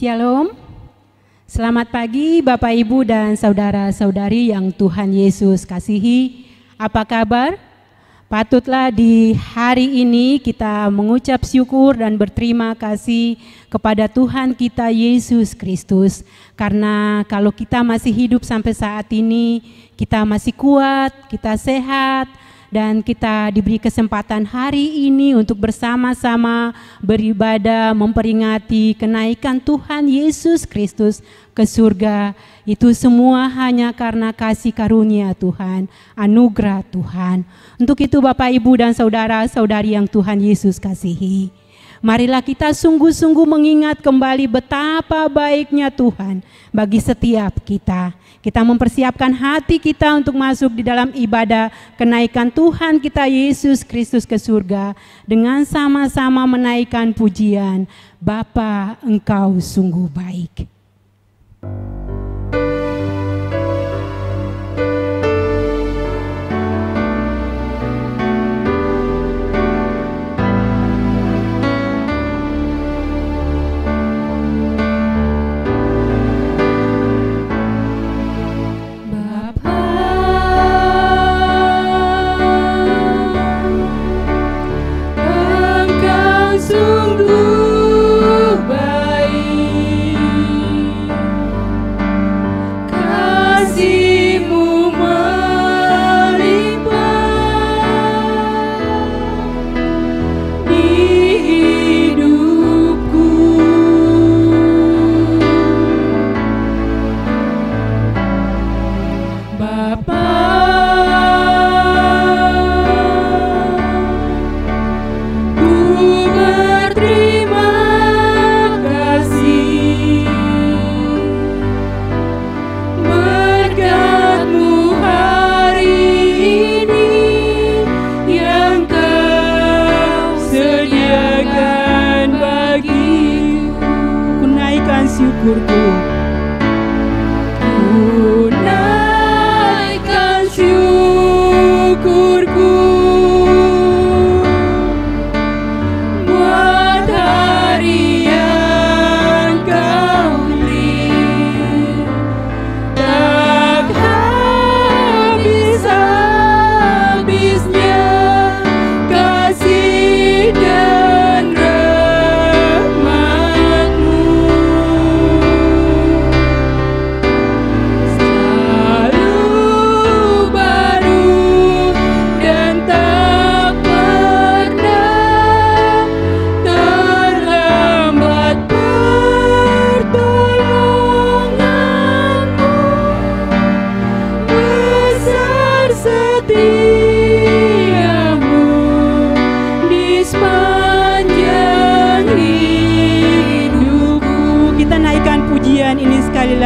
Shalom, selamat pagi Bapak Ibu dan saudara-saudari yang Tuhan Yesus kasihi. Apa kabar? Patutlah di hari ini kita mengucap syukur dan berterima kasih kepada Tuhan kita Yesus Kristus. Karena kalau kita masih hidup sampai saat ini, kita masih kuat, kita sehat, dan kita diberi kesempatan hari ini untuk bersama-sama beribadah memperingati kenaikan Tuhan Yesus Kristus ke surga. Itu semua hanya karena kasih karunia Tuhan, anugerah Tuhan. Untuk itu Bapak, Ibu, dan saudara-saudari yang Tuhan Yesus kasihi, marilah kita sungguh-sungguh mengingat kembali betapa baiknya Tuhan bagi setiap kita. Kita mempersiapkan hati kita untuk masuk di dalam ibadah kenaikan Tuhan kita Yesus Kristus ke surga dengan sama-sama menaikkan pujian, Bapa, Engkau sungguh baik.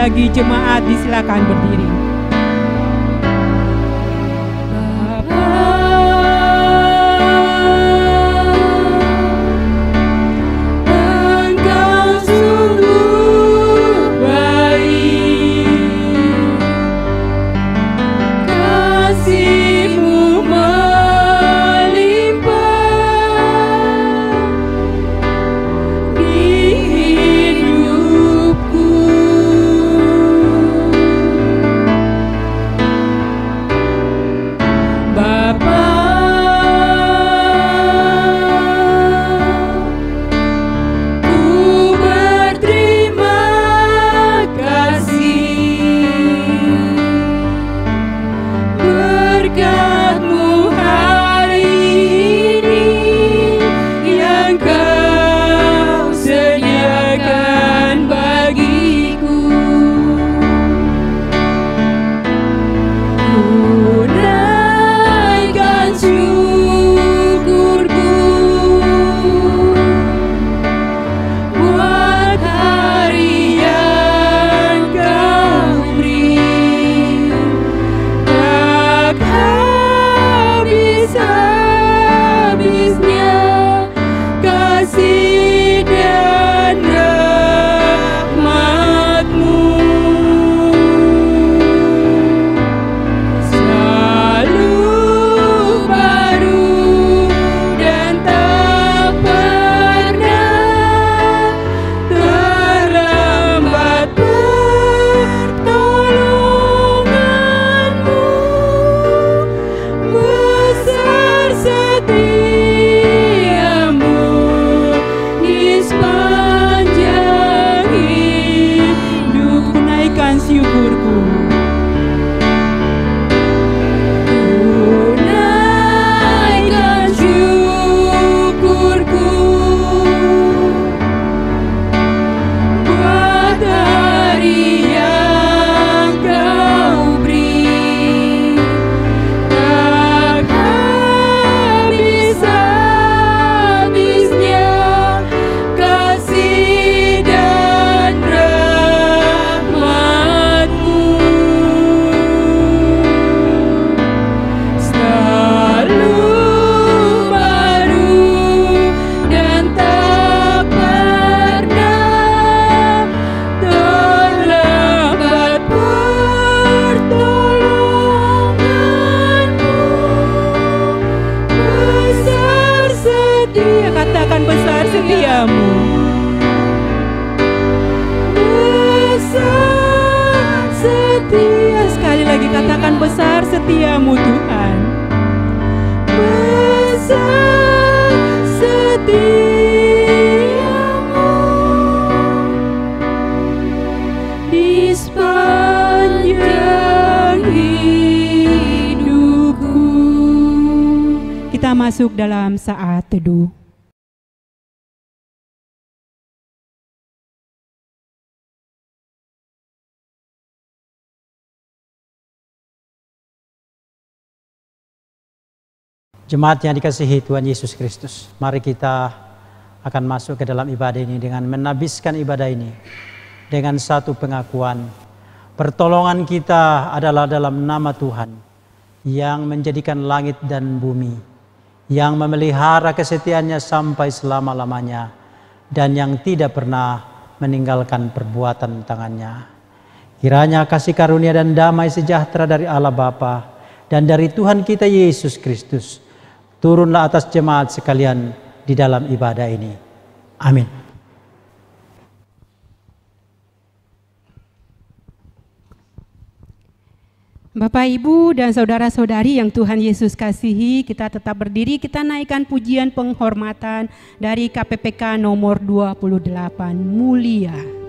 Lagi jemaat disilakan berdiri. Masuk dalam saat teduh. Jemaat yang dikasihi Tuhan Yesus Kristus, mari kita akan masuk ke dalam ibadah ini dengan menabiskan ibadah ini dengan satu pengakuan. Pertolongan kita adalah dalam nama Tuhan yang menjadikan langit dan bumi, yang memelihara kesetiaannya sampai selama-lamanya, dan yang tidak pernah meninggalkan perbuatan tangannya. Kiranya kasih karunia dan damai sejahtera dari Allah Bapa dan dari Tuhan kita Yesus Kristus turunlah atas jemaat sekalian di dalam ibadah ini. Amin. Bapak, Ibu, dan saudara-saudari yang Tuhan Yesus kasihi, kita tetap berdiri, kita naikkan pujian penghormatan dari KPPK nomor 28, Mulia.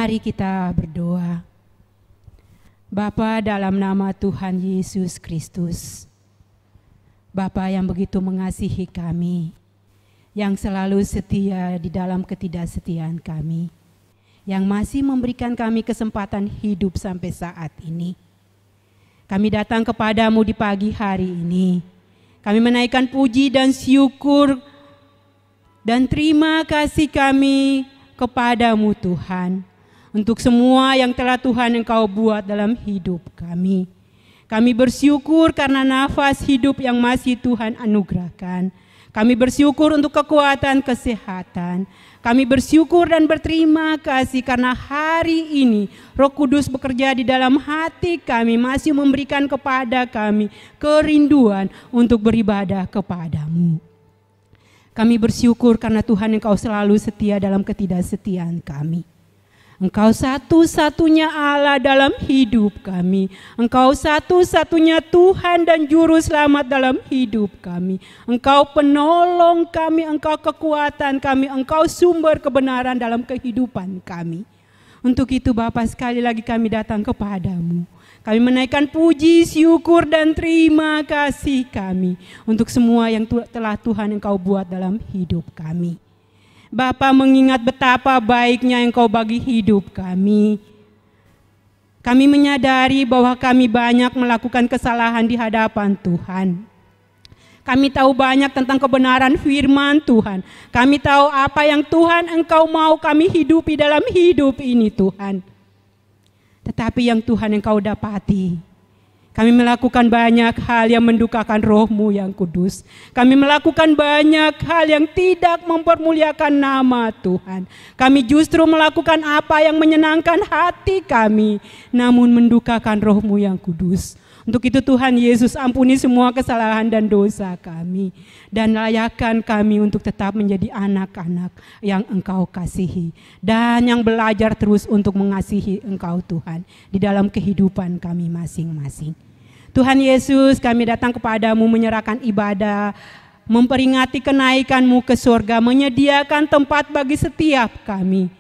Mari kita berdoa. Bapa, dalam nama Tuhan Yesus Kristus, Bapa yang begitu mengasihi kami, yang selalu setia di dalam ketidaksetiaan kami, yang masih memberikan kami kesempatan hidup sampai saat ini. Kami datang kepadamu di pagi hari ini. Kami menaikkan puji dan syukur dan terima kasih kami kepadamu Tuhan, untuk semua yang telah Tuhan Engkau buat dalam hidup kami. Kami bersyukur karena nafas hidup yang masih Tuhan anugerahkan. Kami bersyukur untuk kekuatan kesehatan. Kami bersyukur dan berterima kasih karena hari ini Roh Kudus bekerja di dalam hati kami, masih memberikan kepada kami kerinduan untuk beribadah kepadamu. Kami bersyukur karena Tuhan Engkau selalu setia dalam ketidaksetiaan kami. Engkau satu-satunya Allah dalam hidup kami. Engkau satu-satunya Tuhan dan Juru Selamat dalam hidup kami. Engkau penolong kami, Engkau kekuatan kami, Engkau sumber kebenaran dalam kehidupan kami. Untuk itu Bapa, sekali lagi kami datang kepadamu. Kami menaikkan puji, syukur dan terima kasih kami untuk semua yang telah Tuhan Engkau buat dalam hidup kami. Bapa, mengingat betapa baiknya Engkau bagi hidup kami. Kami menyadari bahwa kami banyak melakukan kesalahan di hadapan Tuhan. Kami tahu banyak tentang kebenaran firman Tuhan. Kami tahu apa yang Tuhan Engkau mau kami hidupi dalam hidup ini Tuhan. Tetapi yang Tuhan Engkau dapati, kami melakukan banyak hal yang mendukakan Roh-Mu yang kudus. Kami melakukan banyak hal yang tidak mempermuliakan nama Tuhan. Kami justru melakukan apa yang menyenangkan hati kami, namun mendukakan Roh-Mu yang kudus. Untuk itu Tuhan Yesus, ampuni semua kesalahan dan dosa kami. Dan layakkan kami untuk tetap menjadi anak-anak yang Engkau kasihi. Dan yang belajar terus untuk mengasihi Engkau Tuhan di dalam kehidupan kami masing-masing. Tuhan Yesus, kami datang kepadamu menyerahkan ibadah, memperingati kenaikan-Mu ke surga, menyediakan tempat bagi setiap kami.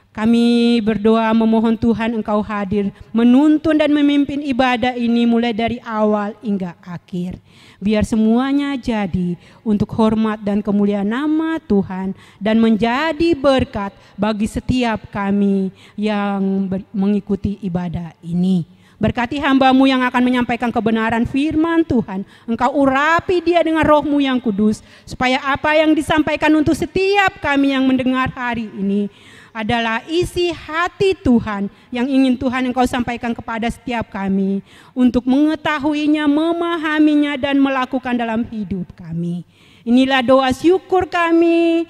Kami berdoa memohon Tuhan Engkau hadir, menuntun dan memimpin ibadah ini mulai dari awal hingga akhir. Biar semuanya jadi untuk hormat dan kemuliaan nama Tuhan dan menjadi berkat bagi setiap kami yang mengikuti ibadah ini. Berkati hamba-Mu yang akan menyampaikan kebenaran firman Tuhan. Engkau urapi dia dengan Roh-Mu yang kudus, supaya apa yang disampaikan untuk setiap kami yang mendengar hari ini adalah isi hati Tuhan yang ingin Tuhan Engkau sampaikan kepada setiap kami untuk mengetahuinya, memahaminya dan melakukan dalam hidup kami. Inilah doa syukur kami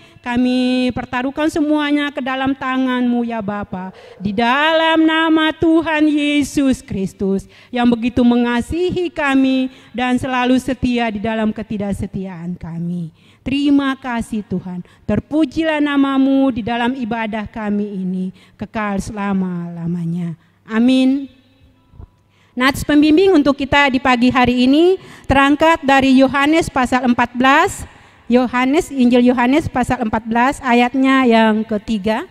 pertaruhkan semuanya ke dalam tangan-Mu ya Bapa, di dalam nama Tuhan Yesus Kristus yang begitu mengasihi kami dan selalu setia di dalam ketidaksetiaan kami. Terima kasih Tuhan, terpujilah nama-Mu di dalam ibadah kami ini, kekal selama-lamanya. Amin. Nats pembimbing untuk kita di pagi hari ini terangkat dari Yohanes pasal 14, Injil Yohanes pasal 14 ayatnya yang ketiga.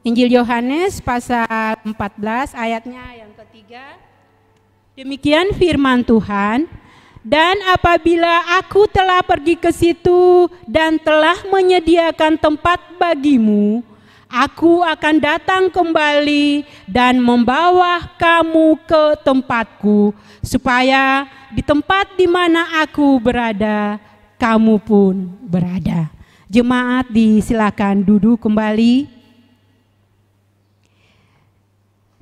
Injil Yohanes pasal 14 ayatnya yang ketiga. Demikian firman Tuhan. Dan apabila aku telah pergi ke situ dan telah menyediakan tempat bagimu, aku akan datang kembali dan membawa kamu ke tempatku, supaya di tempat di mana aku berada, kamu pun berada. Jemaat disilakan duduk kembali.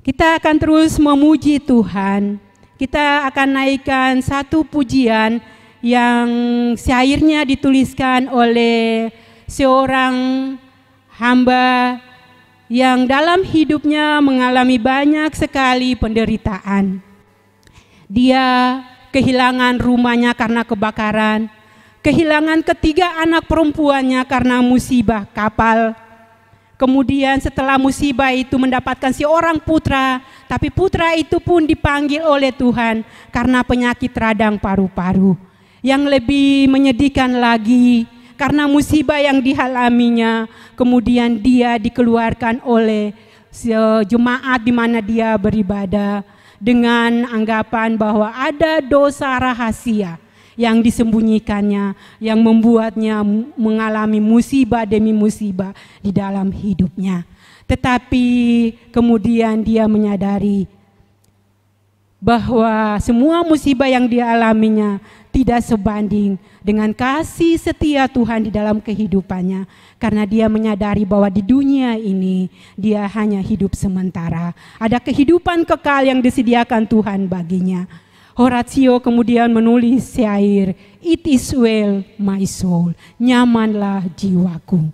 Kita akan terus memuji Tuhan. Kita akan naikkan satu pujian yang syairnya dituliskan oleh seorang hamba yang dalam hidupnya mengalami banyak sekali penderitaan. Dia kehilangan rumahnya karena kebakaran, kehilangan ketiga anak perempuannya karena musibah kapal. Kemudian setelah musibah itu mendapatkan seorang putra, tapi putra itu pun dipanggil oleh Tuhan karena penyakit radang paru-paru. Yang lebih menyedihkan lagi, karena musibah yang dialaminya, kemudian dia dikeluarkan oleh jemaat di mana dia beribadah dengan anggapan bahwa ada dosa rahasia yang disembunyikannya, yang membuatnya mengalami musibah demi musibah di dalam hidupnya. Tetapi kemudian dia menyadari bahwa semua musibah yang dialaminya tidak sebanding dengan kasih setia Tuhan di dalam kehidupannya, karena dia menyadari bahwa di dunia ini dia hanya hidup sementara. Ada kehidupan kekal yang disediakan Tuhan baginya. Horatio kemudian menulis syair, "It is well my soul," nyamanlah jiwaku.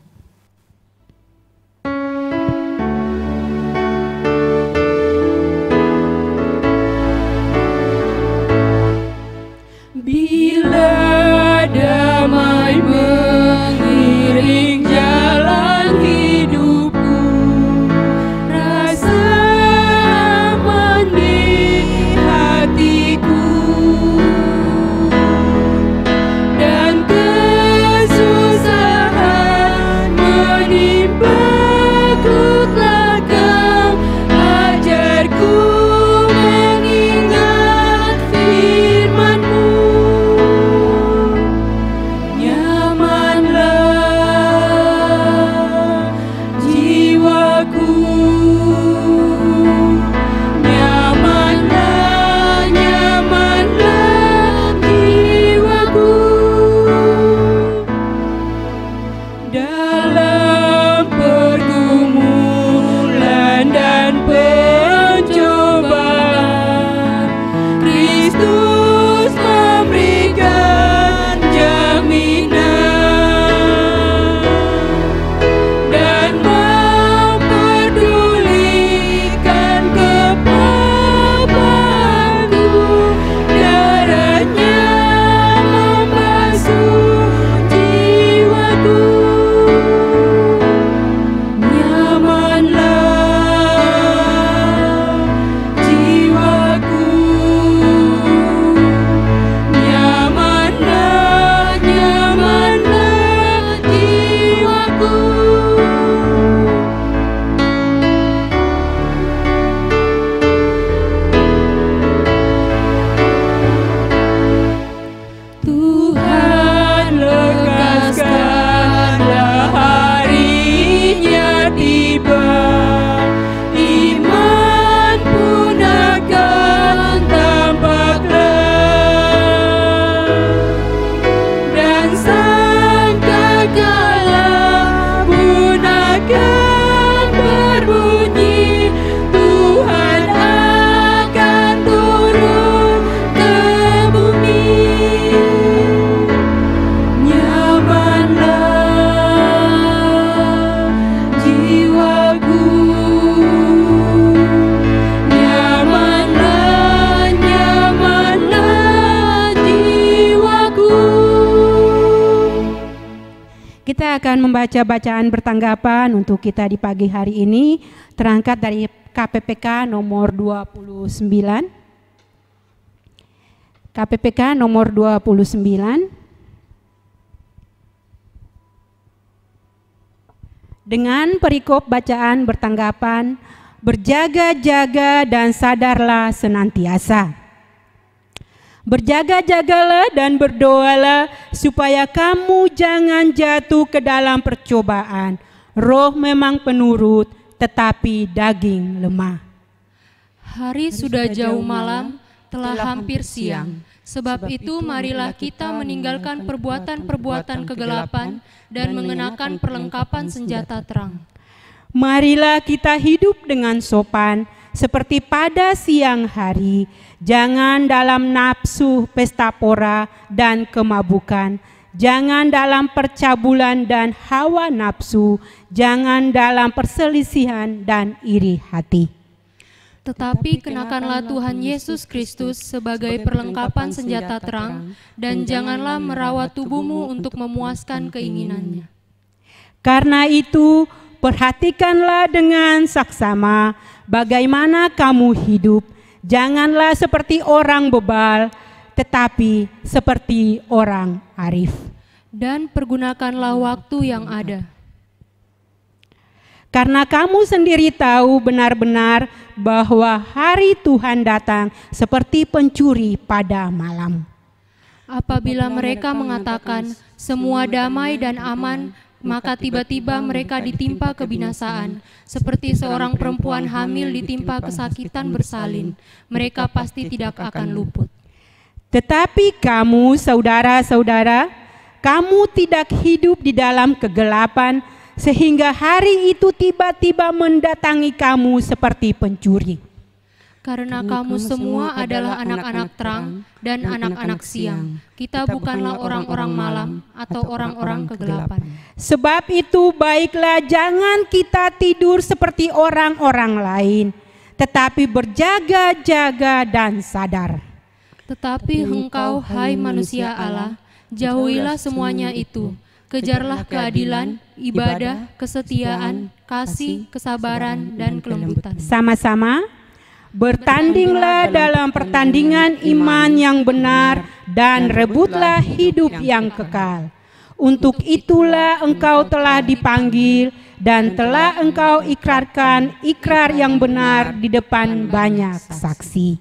Bila damai mengiring jalan hidupku, rasa aman di hatiku, dan kesusahan menimpaku kelakang, ajarku mengingat firman-Mu. Kita akan membaca bacaan bertanggapan untuk kita di pagi hari ini, terangkat dari KPPK nomor 29. KPPK nomor 29. Dengan perikop bacaan bertanggapan, berjaga-jaga dan sadarlah senantiasa. Berjaga-jagalah dan berdoalah supaya kamu jangan jatuh ke dalam percobaan. Roh memang penurut, tetapi daging lemah. Hari sudah jauh malam, telah hampir siang. Sebab itu marilah kita meninggalkan perbuatan-perbuatan kegelapan dan mengenakan perlengkapan senjata terang. Marilah kita hidup dengan sopan seperti pada siang hari. Jangan dalam nafsu pesta pora dan kemabukan. Jangan dalam percabulan dan hawa nafsu. Jangan dalam perselisihan dan iri hati. Tetapi kenakanlah Tuhan Yesus Kristus sebagai perlengkapan senjata terang, dan janganlah merawat tubuhmu untuk memuaskan keinginannya. Karena itu, perhatikanlah dengan saksama bagaimana kamu hidup. Janganlah seperti orang bebal, tetapi seperti orang arif. Dan pergunakanlah waktu yang ada. Karena kamu sendiri tahu benar-benar bahwa hari Tuhan datang seperti pencuri pada malam. Apabila mereka mengatakan semua damai dan aman, maka tiba-tiba mereka ditimpa kebinasaan, seperti seorang perempuan hamil ditimpa kesakitan bersalin. Mereka pasti tidak akan luput. Tetapi kamu, saudara-saudara, kamu tidak hidup di dalam kegelapan, sehingga hari itu tiba-tiba mendatangi kamu seperti pencuri. Karena kamu semua adalah anak-anak terang dan anak-anak siang. Kita bukanlah orang-orang malam atau orang-orang kegelapan. Sebab itu baiklah jangan kita tidur seperti orang-orang lain, tetapi berjaga-jaga dan sadar. Tetapi engkau, hai manusia Allah, jauhilah semuanya itu. Kejarlah keadilan, ibadah, kesetiaan, kasih, kesabaran, dan kelembutan. Sama-sama bertandinglah dalam pertandingan iman yang benar dan rebutlah hidup yang kekal. Untuk itulah engkau telah dipanggil dan telah engkau ikrarkan ikrar yang benar di depan banyak saksi.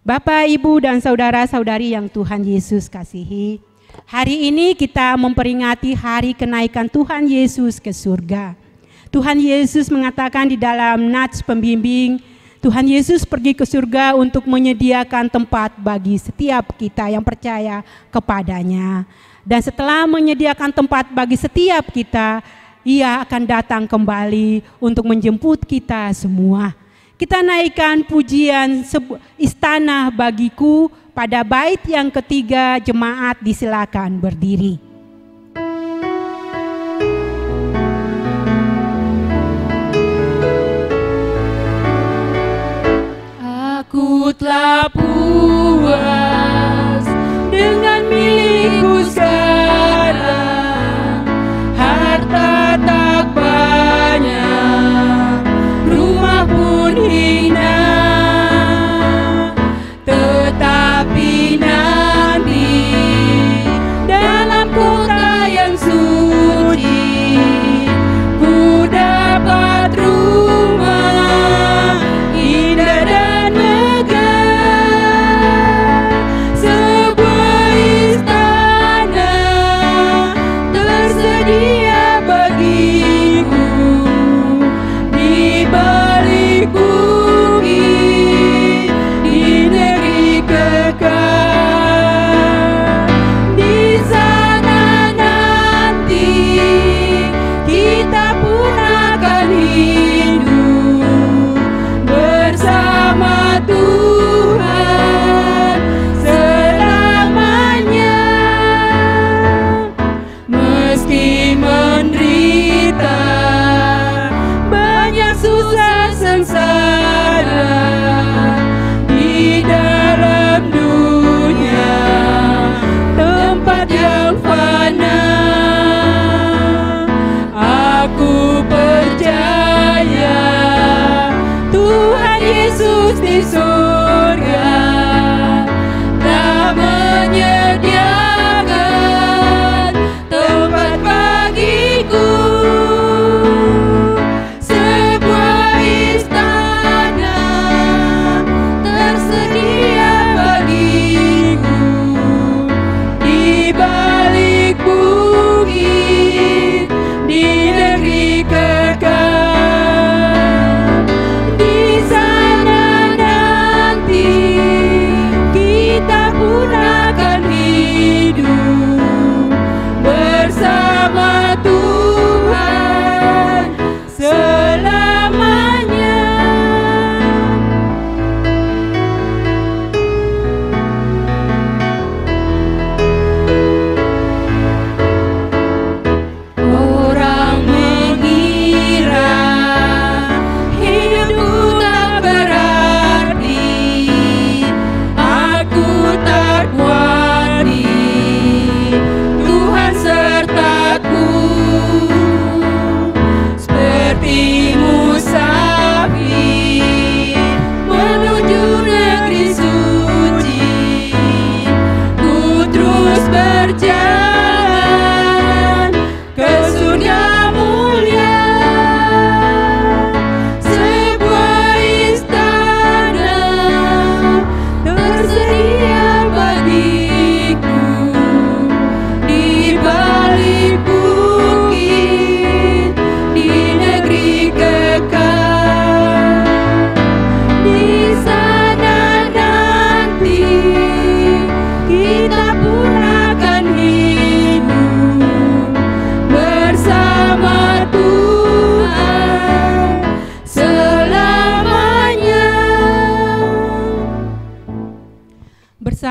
Bapak, Ibu, dan saudara-saudari yang Tuhan Yesus kasihi, hari ini kita memperingati hari kenaikan Tuhan Yesus ke surga. Tuhan Yesus mengatakan di dalam Nats Pembimbing, Tuhan Yesus pergi ke surga untuk menyediakan tempat bagi setiap kita yang percaya kepadanya. Dan setelah menyediakan tempat bagi setiap kita, Ia akan datang kembali untuk menjemput kita semua. Kita naikkan pujian istana bagiku pada bait yang ketiga. Jemaat disilakan berdiri. Aku telah puas dengan milikku sekarang, harta tak banyak, rumah pun hina, tetapi nanti dalam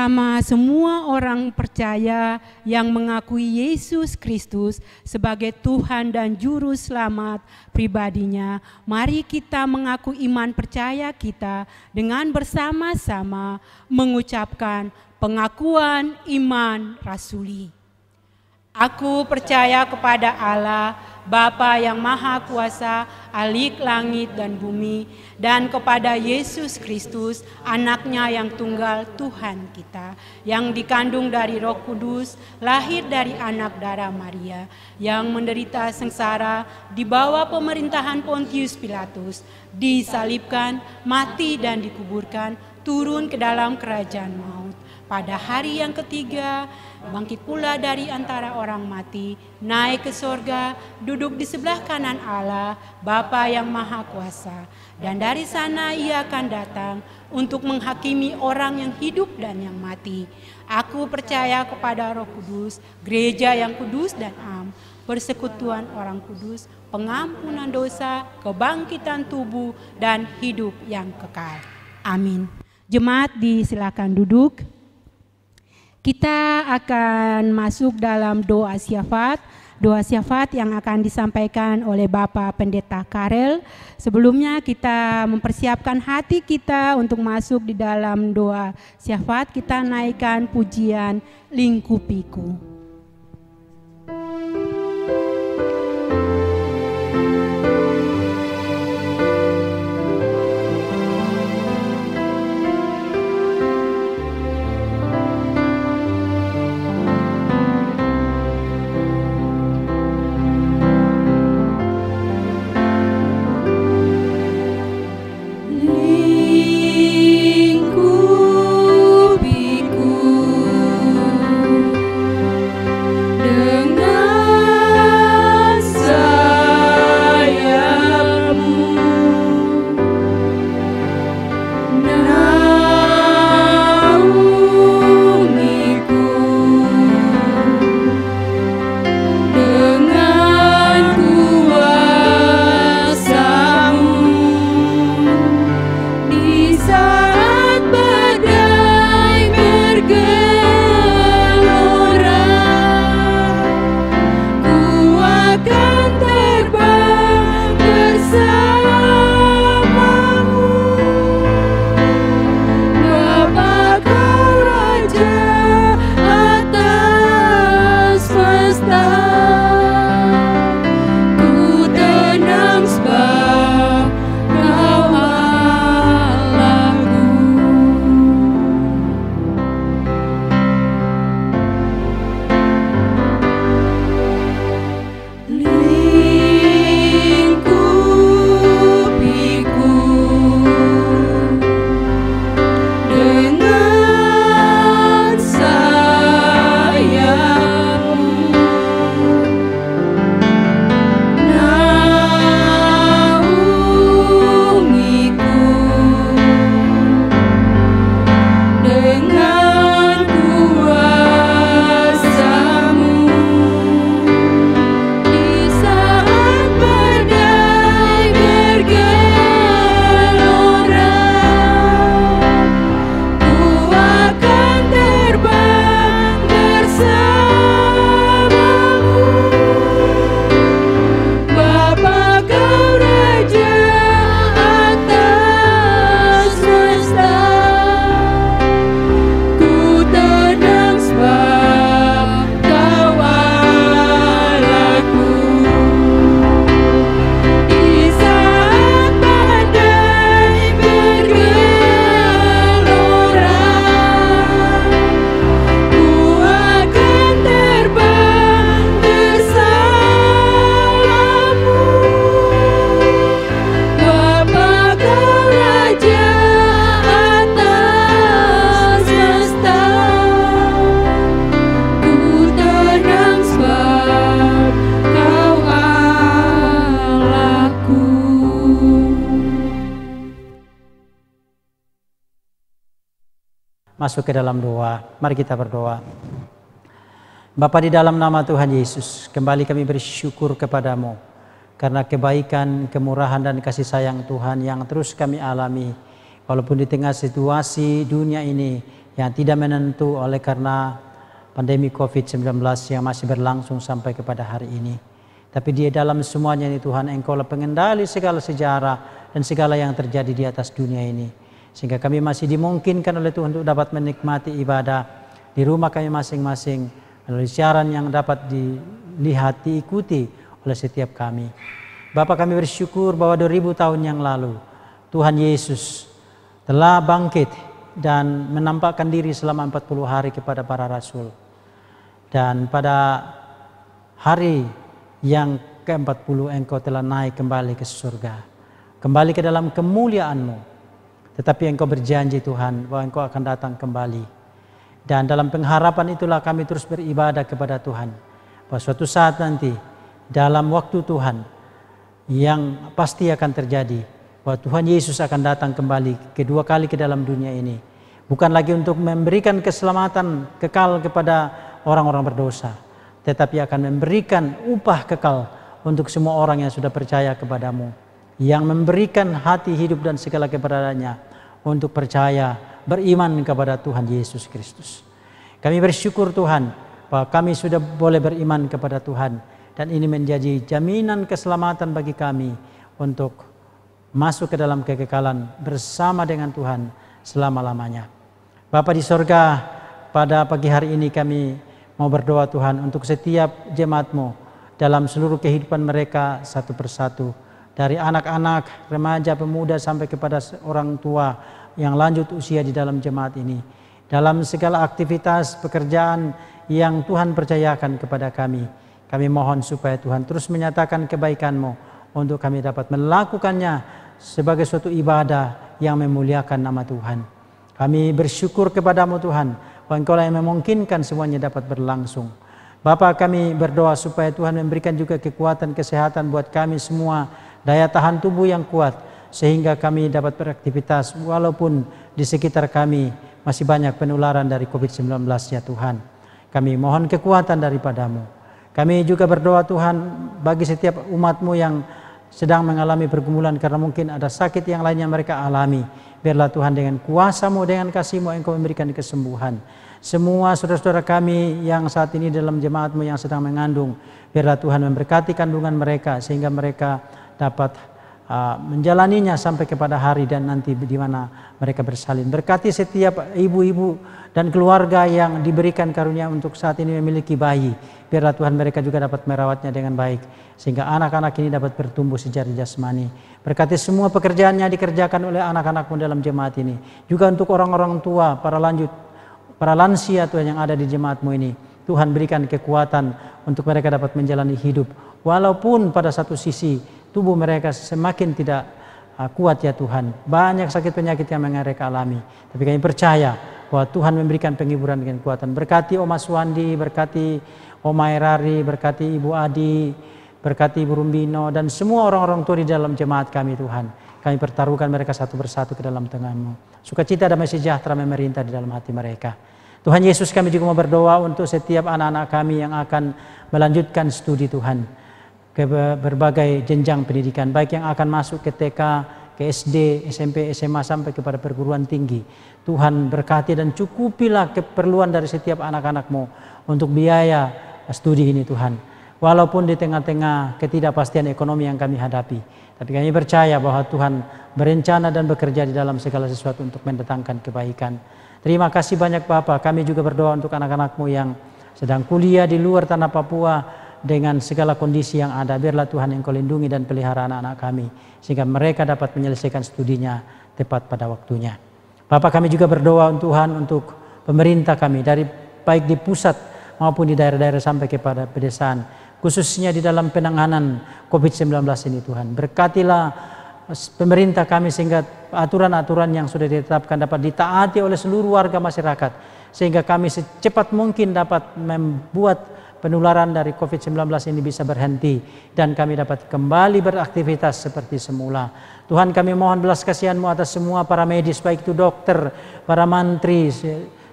bersama semua orang percaya yang mengakui Yesus Kristus sebagai Tuhan dan Juru Selamat pribadinya, mari kita mengaku iman percaya kita dengan bersama-sama mengucapkan pengakuan iman rasuli. Aku percaya kepada Allah, Bapa yang Maha Kuasa, Alik langit dan bumi, dan kepada Yesus Kristus, Anaknya yang tunggal Tuhan kita, yang dikandung dari Roh Kudus, lahir dari anak darah Maria, yang menderita sengsara di bawah pemerintahan Pontius Pilatus, disalibkan, mati dan dikuburkan, turun ke dalam kerajaan maut. Pada hari yang ketiga, bangkit pula dari antara orang mati, naik ke sorga, duduk di sebelah kanan Allah, Bapa yang Maha Kuasa. Dan dari sana ia akan datang untuk menghakimi orang yang hidup dan yang mati. Aku percaya kepada Roh Kudus, gereja yang kudus dan am, persekutuan orang kudus, pengampunan dosa, kebangkitan tubuh, dan hidup yang kekal. Amin. Jemaat disilakan duduk. Kita akan masuk dalam doa syafaat. Doa syafaat yang akan disampaikan oleh Bapak Pendeta Karel. Sebelumnya kita mempersiapkan hati kita untuk masuk di dalam doa syafaat. Kita naikkan pujian Lingkupiku. Masuk ke dalam doa. Mari kita berdoa. Bapa, di dalam nama Tuhan Yesus, kembali kami bersyukur kepadamu karena kebaikan, kemurahan dan kasih sayang Tuhan yang terus kami alami. Walaupun di tengah situasi dunia ini yang tidak menentu oleh karena pandemi COVID-19 yang masih berlangsung sampai kepada hari ini. Tapi di dalam semuanya ini Tuhan, Engkau lah pengendali segala sejarah dan segala yang terjadi di atas dunia ini. Sehingga kami masih dimungkinkan oleh Tuhan untuk dapat menikmati ibadah di rumah kami masing-masing melalui siaran yang dapat dilihat, diikuti oleh setiap kami. Bapa, kami bersyukur bahwa 2000 tahun yang lalu Tuhan Yesus telah bangkit dan menampakkan diri selama 40 hari kepada para rasul. Dan pada hari yang ke-40 Engkau telah naik kembali ke surga, kembali ke dalam kemuliaan-Mu. Tetapi Engkau berjanji Tuhan bahwa Engkau akan datang kembali. Dan dalam pengharapan itulah kami terus beribadah kepada Tuhan, bahwa suatu saat nanti dalam waktu Tuhan yang pasti akan terjadi, bahwa Tuhan Yesus akan datang kembali kedua kali ke dalam dunia ini. Bukan lagi untuk memberikan keselamatan kekal kepada orang-orang berdosa, tetapi akan memberikan upah kekal untuk semua orang yang sudah percaya kepadamu, yang memberikan hati, hidup dan segala keberadaannya untuk percaya, beriman kepada Tuhan Yesus Kristus. Kami bersyukur Tuhan bahwa kami sudah boleh beriman kepada Tuhan, dan ini menjadi jaminan keselamatan bagi kami untuk masuk ke dalam kekekalan bersama dengan Tuhan selama-lamanya. Bapa di sorga, pada pagi hari ini kami mau berdoa Tuhan untuk setiap jemaat-Mu dalam seluruh kehidupan mereka satu persatu. Dari anak-anak, remaja, pemuda sampai kepada orang tua yang lanjut usia di dalam jemaat ini. Dalam segala aktivitas pekerjaan yang Tuhan percayakan kepada kami. Kami mohon supaya Tuhan terus menyatakan kebaikan-Mu untuk kami dapat melakukannya sebagai suatu ibadah yang memuliakan nama Tuhan. Kami bersyukur kepadamu Tuhan, bahwa Engkau lah yang memungkinkan semuanya dapat berlangsung. Bapa, kami berdoa supaya Tuhan memberikan juga kekuatan, kesehatan buat kami semua, daya tahan tubuh yang kuat, sehingga kami dapat beraktivitas walaupun di sekitar kami masih banyak penularan dari COVID-19 ya Tuhan. Kami mohon kekuatan daripadamu. Kami juga berdoa Tuhan bagi setiap umat-Mu yang sedang mengalami pergumulan karena mungkin ada sakit yang lainnya mereka alami. Biarlah Tuhan dengan kuasa-Mu, dengan kasih-Mu Engkau memberikan kesembuhan. Semua saudara-saudara kami yang saat ini dalam jemaat-Mu yang sedang mengandung, biarlah Tuhan memberkati kandungan mereka sehingga mereka dapat menjalaninya sampai kepada hari dan nanti di mana mereka bersalin. Berkati setiap ibu-ibu dan keluarga yang diberikan karunia untuk saat ini memiliki bayi. Biarlah Tuhan mereka juga dapat merawatnya dengan baik, sehingga anak-anak ini dapat bertumbuh secara jasmani. Berkati semua pekerjaannya dikerjakan oleh anak-anak-Mu dalam jemaat ini. Juga untuk orang-orang tua, para lansia Tuhan yang ada di jemaat-Mu ini. Tuhan berikan kekuatan untuk mereka dapat menjalani hidup. Walaupun pada satu sisi tubuh mereka semakin tidak kuat ya Tuhan. Banyak sakit penyakit yang mereka alami. Tapi kami percaya bahwa Tuhan memberikan penghiburan dengan kekuatan. Berkati Oma Suwandi, berkati Oma Erari, berkati Ibu Adi, berkati Ibu Rumbino, dan semua orang-orang tua di dalam jemaat kami Tuhan. Kami pertaruhkan mereka satu persatu ke dalam tengah-Mu. Sukacita damai sejahtera memerintah di dalam hati mereka. Tuhan Yesus, kami juga mau berdoa untuk setiap anak-anak kami yang akan melanjutkan studi Tuhan ke berbagai jenjang pendidikan, baik yang akan masuk ke TK, ke SD, SMP, SMA sampai kepada perguruan tinggi. Tuhan berkati dan cukupilah keperluan dari setiap anak-anak-Mu untuk biaya studi ini Tuhan. Walaupun di tengah-tengah ketidakpastian ekonomi yang kami hadapi, tapi kami percaya bahwa Tuhan berencana dan bekerja di dalam segala sesuatu untuk mendatangkan kebaikan. Terima kasih banyak Bapa. Kami juga berdoa untuk anak-anak-Mu yang sedang kuliah di luar tanah Papua dengan segala kondisi yang ada. Biarlah Tuhan Engkau lindungi dan pelihara anak-anak kami, sehingga mereka dapat menyelesaikan studinya tepat pada waktunya. Bapa, kami juga berdoa Tuhan untuk pemerintah kami, dari baik di pusat maupun di daerah-daerah sampai kepada pedesaan, khususnya di dalam penanganan COVID-19 ini Tuhan. Berkatilah pemerintah kami sehingga aturan-aturan yang sudah ditetapkan dapat ditaati oleh seluruh warga masyarakat, sehingga kami secepat mungkin dapat membuat penularan dari COVID-19 ini bisa berhenti dan kami dapat kembali beraktivitas seperti semula. Tuhan, kami mohon belas kasihan-Mu atas semua para medis, baik itu dokter, para mantri,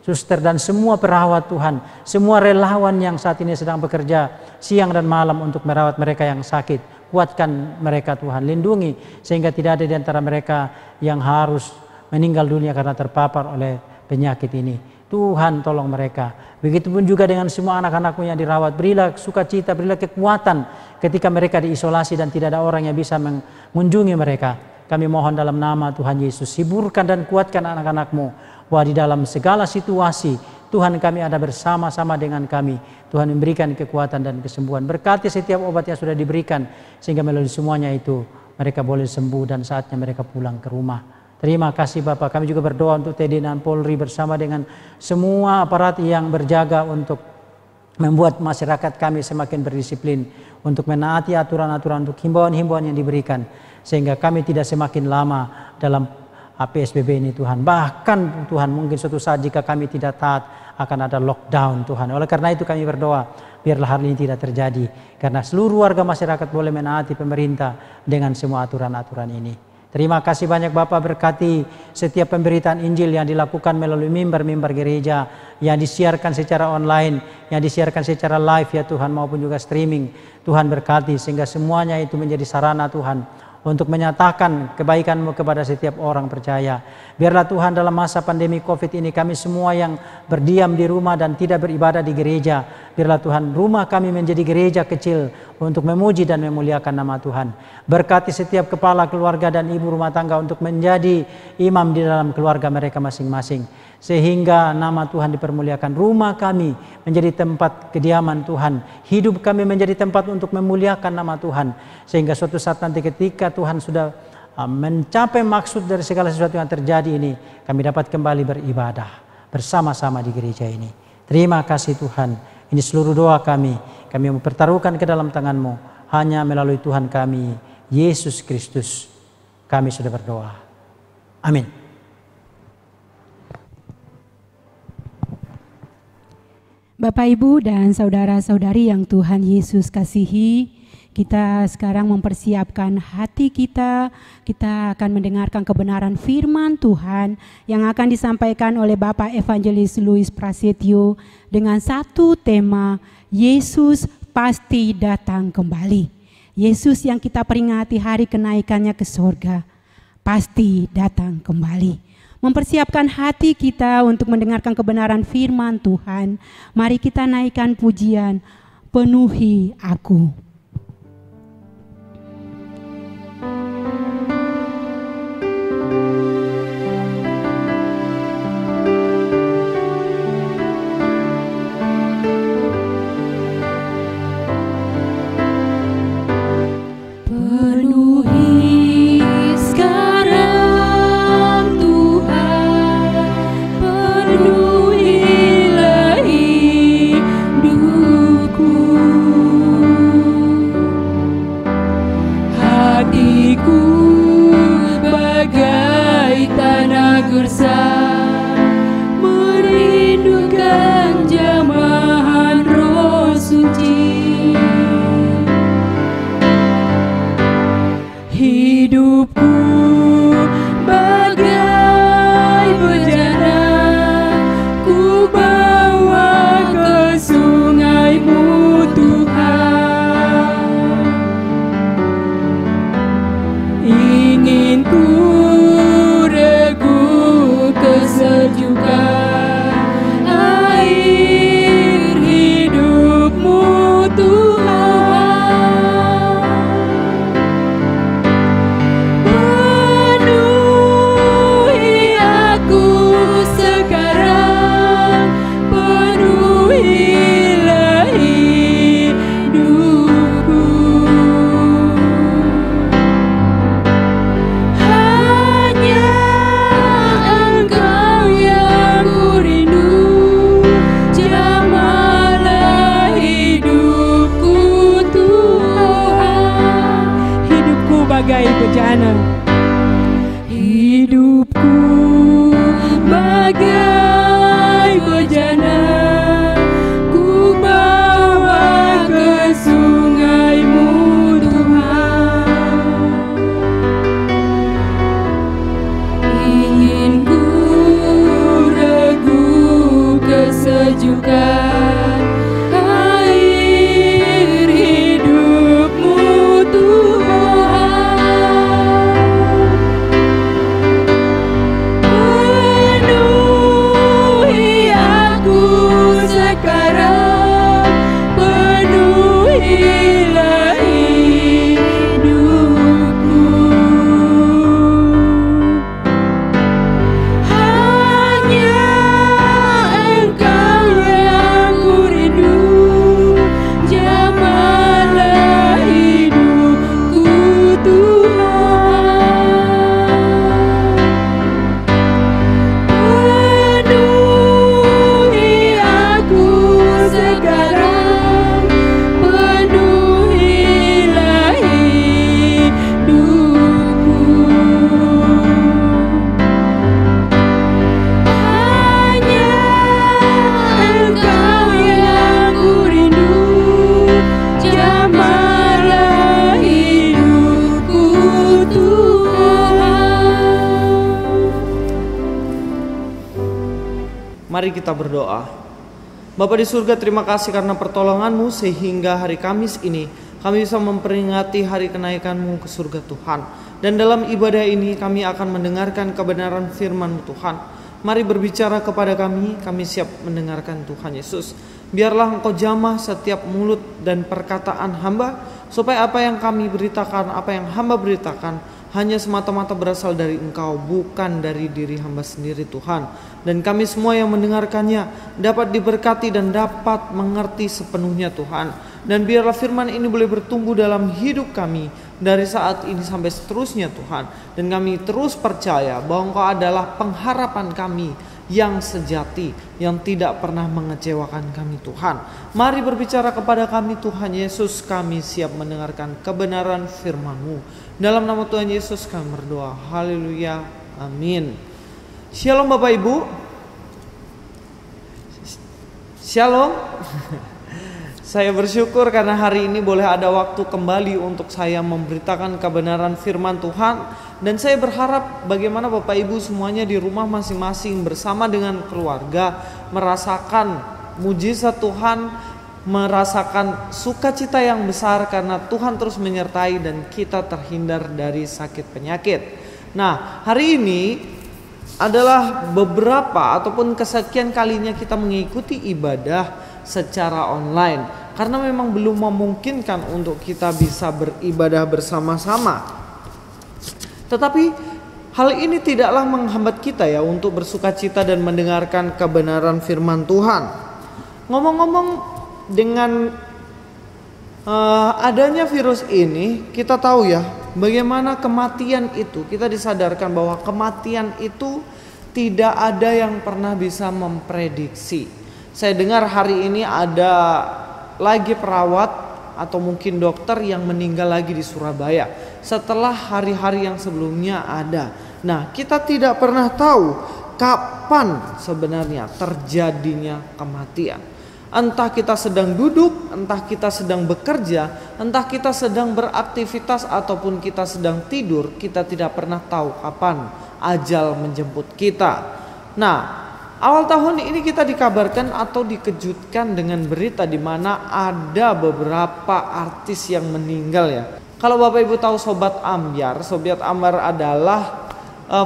suster dan semua perawat Tuhan, semua relawan yang saat ini sedang bekerja siang dan malam untuk merawat mereka yang sakit. Kuatkan mereka Tuhan, lindungi sehingga tidak ada di antara mereka yang harus meninggal dunia karena terpapar oleh penyakit ini. Tuhan tolong mereka. Begitupun juga dengan semua anak-anakmu yang dirawat. Berilah sukacita, berilah kekuatan ketika mereka diisolasi dan tidak ada orang yang bisa mengunjungi mereka. Kami mohon dalam nama Tuhan Yesus, hiburkan dan kuatkan anak-anakmu, bahwa di dalam segala situasi Tuhan kami ada bersama-sama dengan kami. Tuhan memberikan kekuatan dan kesembuhan. Berkati setiap obat yang sudah diberikan, sehingga melalui semuanya itu mereka boleh sembuh dan saatnya mereka pulang ke rumah. Terima kasih Bapak. Kami juga berdoa untuk TNI dan Polri bersama dengan semua aparat yang berjaga untuk membuat masyarakat kami semakin berdisiplin, untuk menaati aturan-aturan, untuk himbauan-himbauan yang diberikan, sehingga kami tidak semakin lama dalam PSBB ini Tuhan. Bahkan Tuhan, mungkin suatu saat jika kami tidak taat akan ada lockdown Tuhan. Oleh karena itu kami berdoa, biarlah hal ini tidak terjadi, karena seluruh warga masyarakat boleh menaati pemerintah dengan semua aturan-aturan ini. Terima kasih banyak Bapak, berkati setiap pemberitaan Injil yang dilakukan melalui mimbar-mimbar gereja, yang disiarkan secara online, yang disiarkan secara live ya Tuhan, maupun juga streaming. Tuhan berkati sehingga semuanya itu menjadi sarana Tuhan untuk menyatakan kebaikan-Mu kepada setiap orang percaya. Biarlah Tuhan dalam masa pandemi COVID ini kami semua yang berdiam di rumah dan tidak beribadah di gereja, biarlah Tuhan rumah kami menjadi gereja kecil untuk memuji dan memuliakan nama Tuhan. Berkati setiap kepala keluarga dan ibu rumah tangga untuk menjadi imam di dalam keluarga mereka masing-masing, sehingga nama Tuhan dipermuliakan. Rumah kami menjadi tempat kediaman Tuhan, hidup kami menjadi tempat untuk memuliakan nama Tuhan, sehingga suatu saat nanti ketika Tuhan sudah mencapai maksud dari segala sesuatu yang terjadi ini, kami dapat kembali beribadah bersama-sama di gereja ini. Terima kasih Tuhan. Ini seluruh doa kami mempertaruhkan ke dalam tangan-Mu. Hanya melalui Tuhan kami, Yesus Kristus, kami sudah berdoa. Amin. Bapak, Ibu, dan saudara-saudari yang Tuhan Yesus kasihi, kita sekarang mempersiapkan hati kita. Kita akan mendengarkan kebenaran firman Tuhan yang akan disampaikan oleh Bapak Evangelis Louis Prasetyo dengan satu tema, Yesus pasti datang kembali. Yesus yang kita peringati hari kenaikannya ke surga, pasti datang kembali. Mempersiapkan hati kita untuk mendengarkan kebenaran firman Tuhan. Mari kita naikkan pujian, penuhi aku. Mari kita berdoa. Bapa di surga, terima kasih karena pertolongan-Mu sehingga hari Kamis ini kami bisa memperingati hari kenaikan-Mu ke surga Tuhan. Dan dalam ibadah ini kami akan mendengarkan kebenaran firman-Mu Tuhan. Mari berbicara kepada kami siap mendengarkan Tuhan Yesus. Biarlah Engkau jamah setiap mulut dan perkataan hamba, supaya apa yang kami beritakan, apa yang hamba beritakan, hanya semata-mata berasal dari Engkau, bukan dari diri hamba sendiri Tuhan. Dan kami semua yang mendengarkannya dapat diberkati dan dapat mengerti sepenuhnya Tuhan. Dan biarlah firman ini boleh bertumbuh dalam hidup kami dari saat ini sampai seterusnya Tuhan. Dan kami terus percaya bahwa Engkau adalah pengharapan kami yang sejati, yang tidak pernah mengecewakan kami Tuhan. Mari berbicara kepada kami Tuhan Yesus, kami siap mendengarkan kebenaran firman-Mu. Dalam nama Tuhan Yesus kami berdoa, haleluya, amin. Shalom Bapak Ibu. Shalom. Saya bersyukur karena hari ini boleh ada waktu kembali untuk saya memberitakan kebenaran firman Tuhan. Dan saya berharap bagaimana Bapak Ibu semuanya di rumah masing-masing bersama dengan keluarga merasakan mujizat Tuhan, merasakan sukacita yang besar karena Tuhan terus menyertai dan kita terhindar dari sakit penyakit. Nah, hari ini adalah beberapa ataupun kesekian kalinya kita mengikuti ibadah secara online karena memang belum memungkinkan untuk kita bisa beribadah bersama-sama. Tetapi hal ini tidaklah menghambat kita ya untuk bersukacita dan mendengarkan kebenaran firman Tuhan. Ngomong-ngomong, dengan adanya virus ini kita tahu ya bagaimana kematian itu, kita disadarkan bahwa kematian itu tidak ada yang pernah bisa memprediksi. Saya dengar hari ini ada lagi perawat atau mungkin dokter yang meninggal lagi di Surabaya setelah hari-hari yang sebelumnya ada. Nah, kita tidak pernah tahu kapan sebenarnya terjadinya kematian. Entah kita sedang duduk, entah kita sedang bekerja, entah kita sedang beraktivitas ataupun kita sedang tidur, kita tidak pernah tahu kapan ajal menjemput kita. Nah, awal tahun ini kita dikabarkan atau dikejutkan dengan berita di mana ada beberapa artis yang meninggal ya. Kalau Bapak Ibu tahu Sobat Ambyar adalah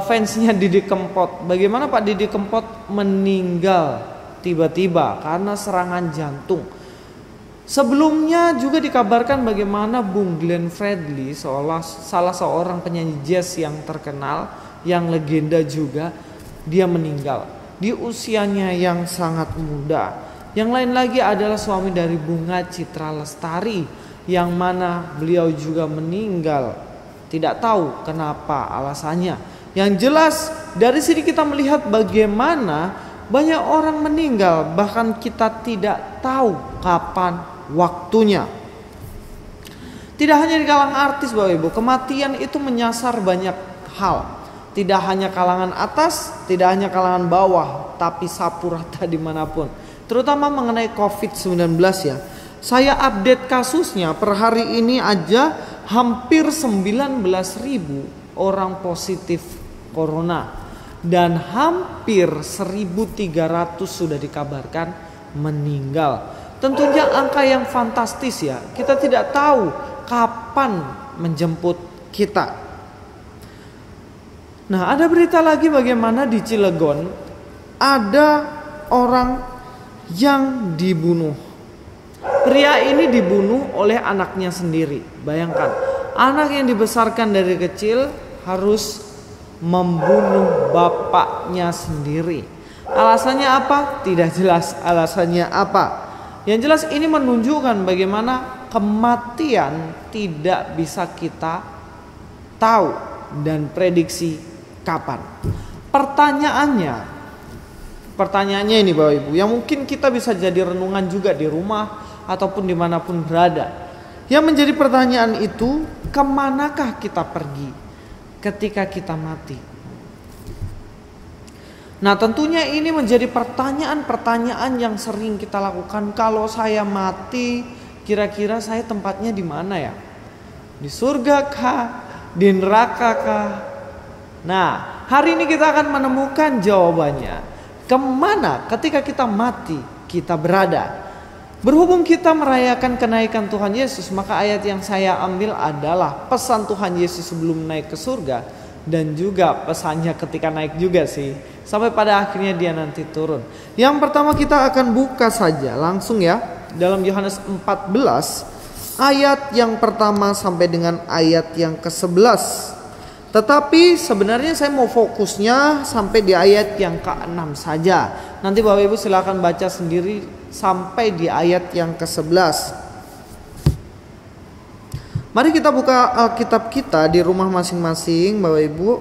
fansnya Didi Kempot. Bagaimana Pak Didi Kempot meninggal tiba-tiba karena serangan jantung. Sebelumnya juga dikabarkan bagaimana Bung Glenn Fredly, salah seorang penyanyi jazz yang terkenal, yang legenda juga, dia meninggal di usianya yang sangat muda. Yang lain lagi adalah suami dari Bunga Citra Lestari, yang mana beliau juga meninggal. Tidak tahu kenapa alasannya. Yang jelas dari sini kita melihat bagaimana banyak orang meninggal, bahkan kita tidak tahu kapan waktunya. Tidak hanya di kalangan artis Bapak Ibu, kematian itu menyasar banyak hal. Tidak hanya kalangan atas, tidak hanya kalangan bawah, tapi sapu rata dimanapun. Terutama mengenai COVID-19 ya. Saya update kasusnya per hari ini aja hampir 19.000 orang positif corona. Dan hampir 1.300 sudah dikabarkan meninggal. Tentunya angka yang fantastis ya. Kita tidak tahu kapan menjemput kita. Nah, ada berita lagi bagaimana di Cilegon ada orang yang dibunuh. Pria ini dibunuh oleh anaknya sendiri. Bayangkan, anak yang dibesarkan dari kecil harus membunuh bapaknya sendiri. Alasannya apa? Tidak jelas alasannya apa. Yang jelas ini menunjukkan bagaimana kematian tidak bisa kita tahu dan prediksi kapan. Pertanyaannya ini Bapak Ibu, yang mungkin kita bisa jadi renungan juga di rumah ataupun dimanapun berada. Yang menjadi pertanyaan itu, kemanakah kita pergi ketika kita mati? Nah, tentunya ini menjadi pertanyaan-pertanyaan yang sering kita lakukan. Kalau saya mati, kira-kira saya tempatnya di mana ya? Di surga kah? Di neraka kah? Nah, hari ini kita akan menemukan jawabannya. Kemana ketika kita mati kita berada? Berhubung kita merayakan kenaikan Tuhan Yesus, maka ayat yang saya ambil adalah pesan Tuhan Yesus sebelum naik ke surga, dan juga pesannya ketika naik juga sih, sampai pada akhirnya dia nanti turun. Yang pertama kita akan buka saja langsung ya, dalam Yohanes 14 ayat yang pertama sampai dengan ayat yang ke-11. Tetapi sebenarnya saya mau fokusnya sampai di ayat yang ke-6 saja. Nanti Bapak Ibu silakan baca sendiri sampai di ayat yang ke-11. Mari kita buka Alkitab kita di rumah masing-masing Bapak Ibu.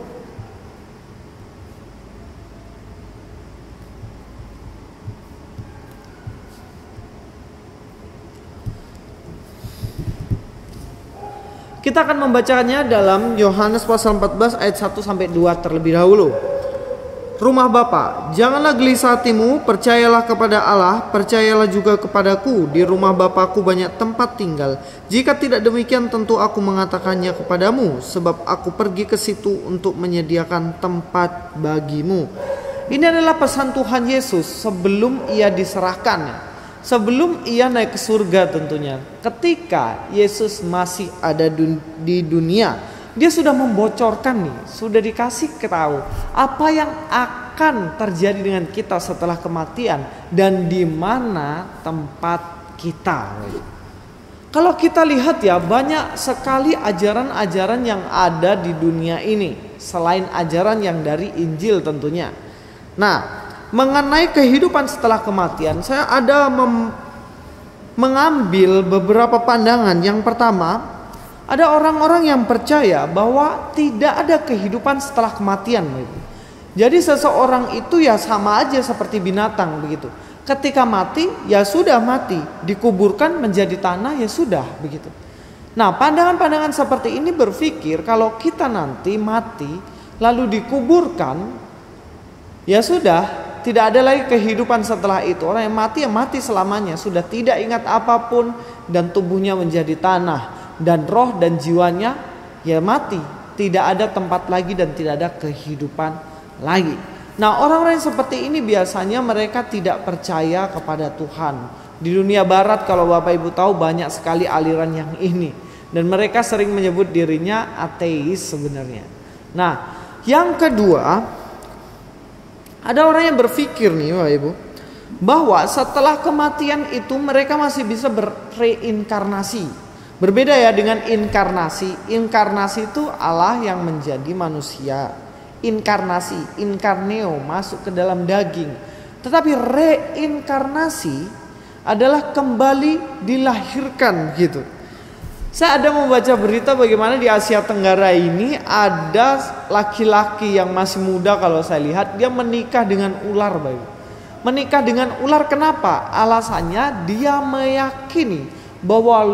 Kita akan membacanya dalam Yohanes pasal 14 ayat 1 sampai 2 terlebih dahulu. Rumah Bapa, janganlah gelisah hatimu, percayalah kepada Allah, percayalah juga kepadaku. Di rumah Bapa-Ku banyak tempat tinggal. Jika tidak demikian tentu aku mengatakannya kepadamu, sebab aku pergi ke situ untuk menyediakan tempat bagimu. Ini adalah pesan Tuhan Yesus sebelum ia diserahkan. Sebelum ia naik ke surga tentunya. Ketika Yesus masih ada di dunia, dia sudah membocorkan nih, sudah dikasih tahu apa yang akan terjadi dengan kita setelah kematian dan di mana tempat kita. Kalau kita lihat ya, banyak sekali ajaran-ajaran yang ada di dunia ini selain ajaran yang dari Injil tentunya. Nah, mengenai kehidupan setelah kematian, saya ada mengambil beberapa pandangan. Yang pertama, ada orang-orang yang percaya bahwa tidak ada kehidupan setelah kematian. Jadi seseorang itu ya sama aja seperti binatang begitu. Ketika mati ya sudah mati, dikuburkan menjadi tanah ya sudah begitu. Nah, pandangan-pandangan seperti ini berpikir kalau kita nanti mati lalu dikuburkan ya sudah, tidak ada lagi kehidupan setelah itu. Orang yang mati ya mati selamanya, sudah tidak ingat apapun dan tubuhnya menjadi tanah dan roh dan jiwanya ya mati, tidak ada tempat lagi dan tidak ada kehidupan lagi. Nah, orang-orang yang seperti ini biasanya mereka tidak percaya kepada Tuhan. Di dunia barat kalau Bapak Ibu tahu banyak sekali aliran yang ini, dan mereka sering menyebut dirinya ateis sebenarnya. Nah, yang kedua, ada orang yang berpikir nih Bapak Ibu, bahwa setelah kematian itu mereka masih bisa berreinkarnasi. Berbeda ya dengan inkarnasi. Inkarnasi itu Allah yang menjadi manusia. Inkarnasi, inkarneo, masuk ke dalam daging. Tetapi reinkarnasi adalah kembali dilahirkan gitu. Saya ada membaca berita bagaimana di Asia Tenggara ini ada laki-laki yang masih muda, kalau saya lihat dia menikah dengan ular, Bapak. Menikah dengan ular kenapa? Alasannya dia meyakini bahwa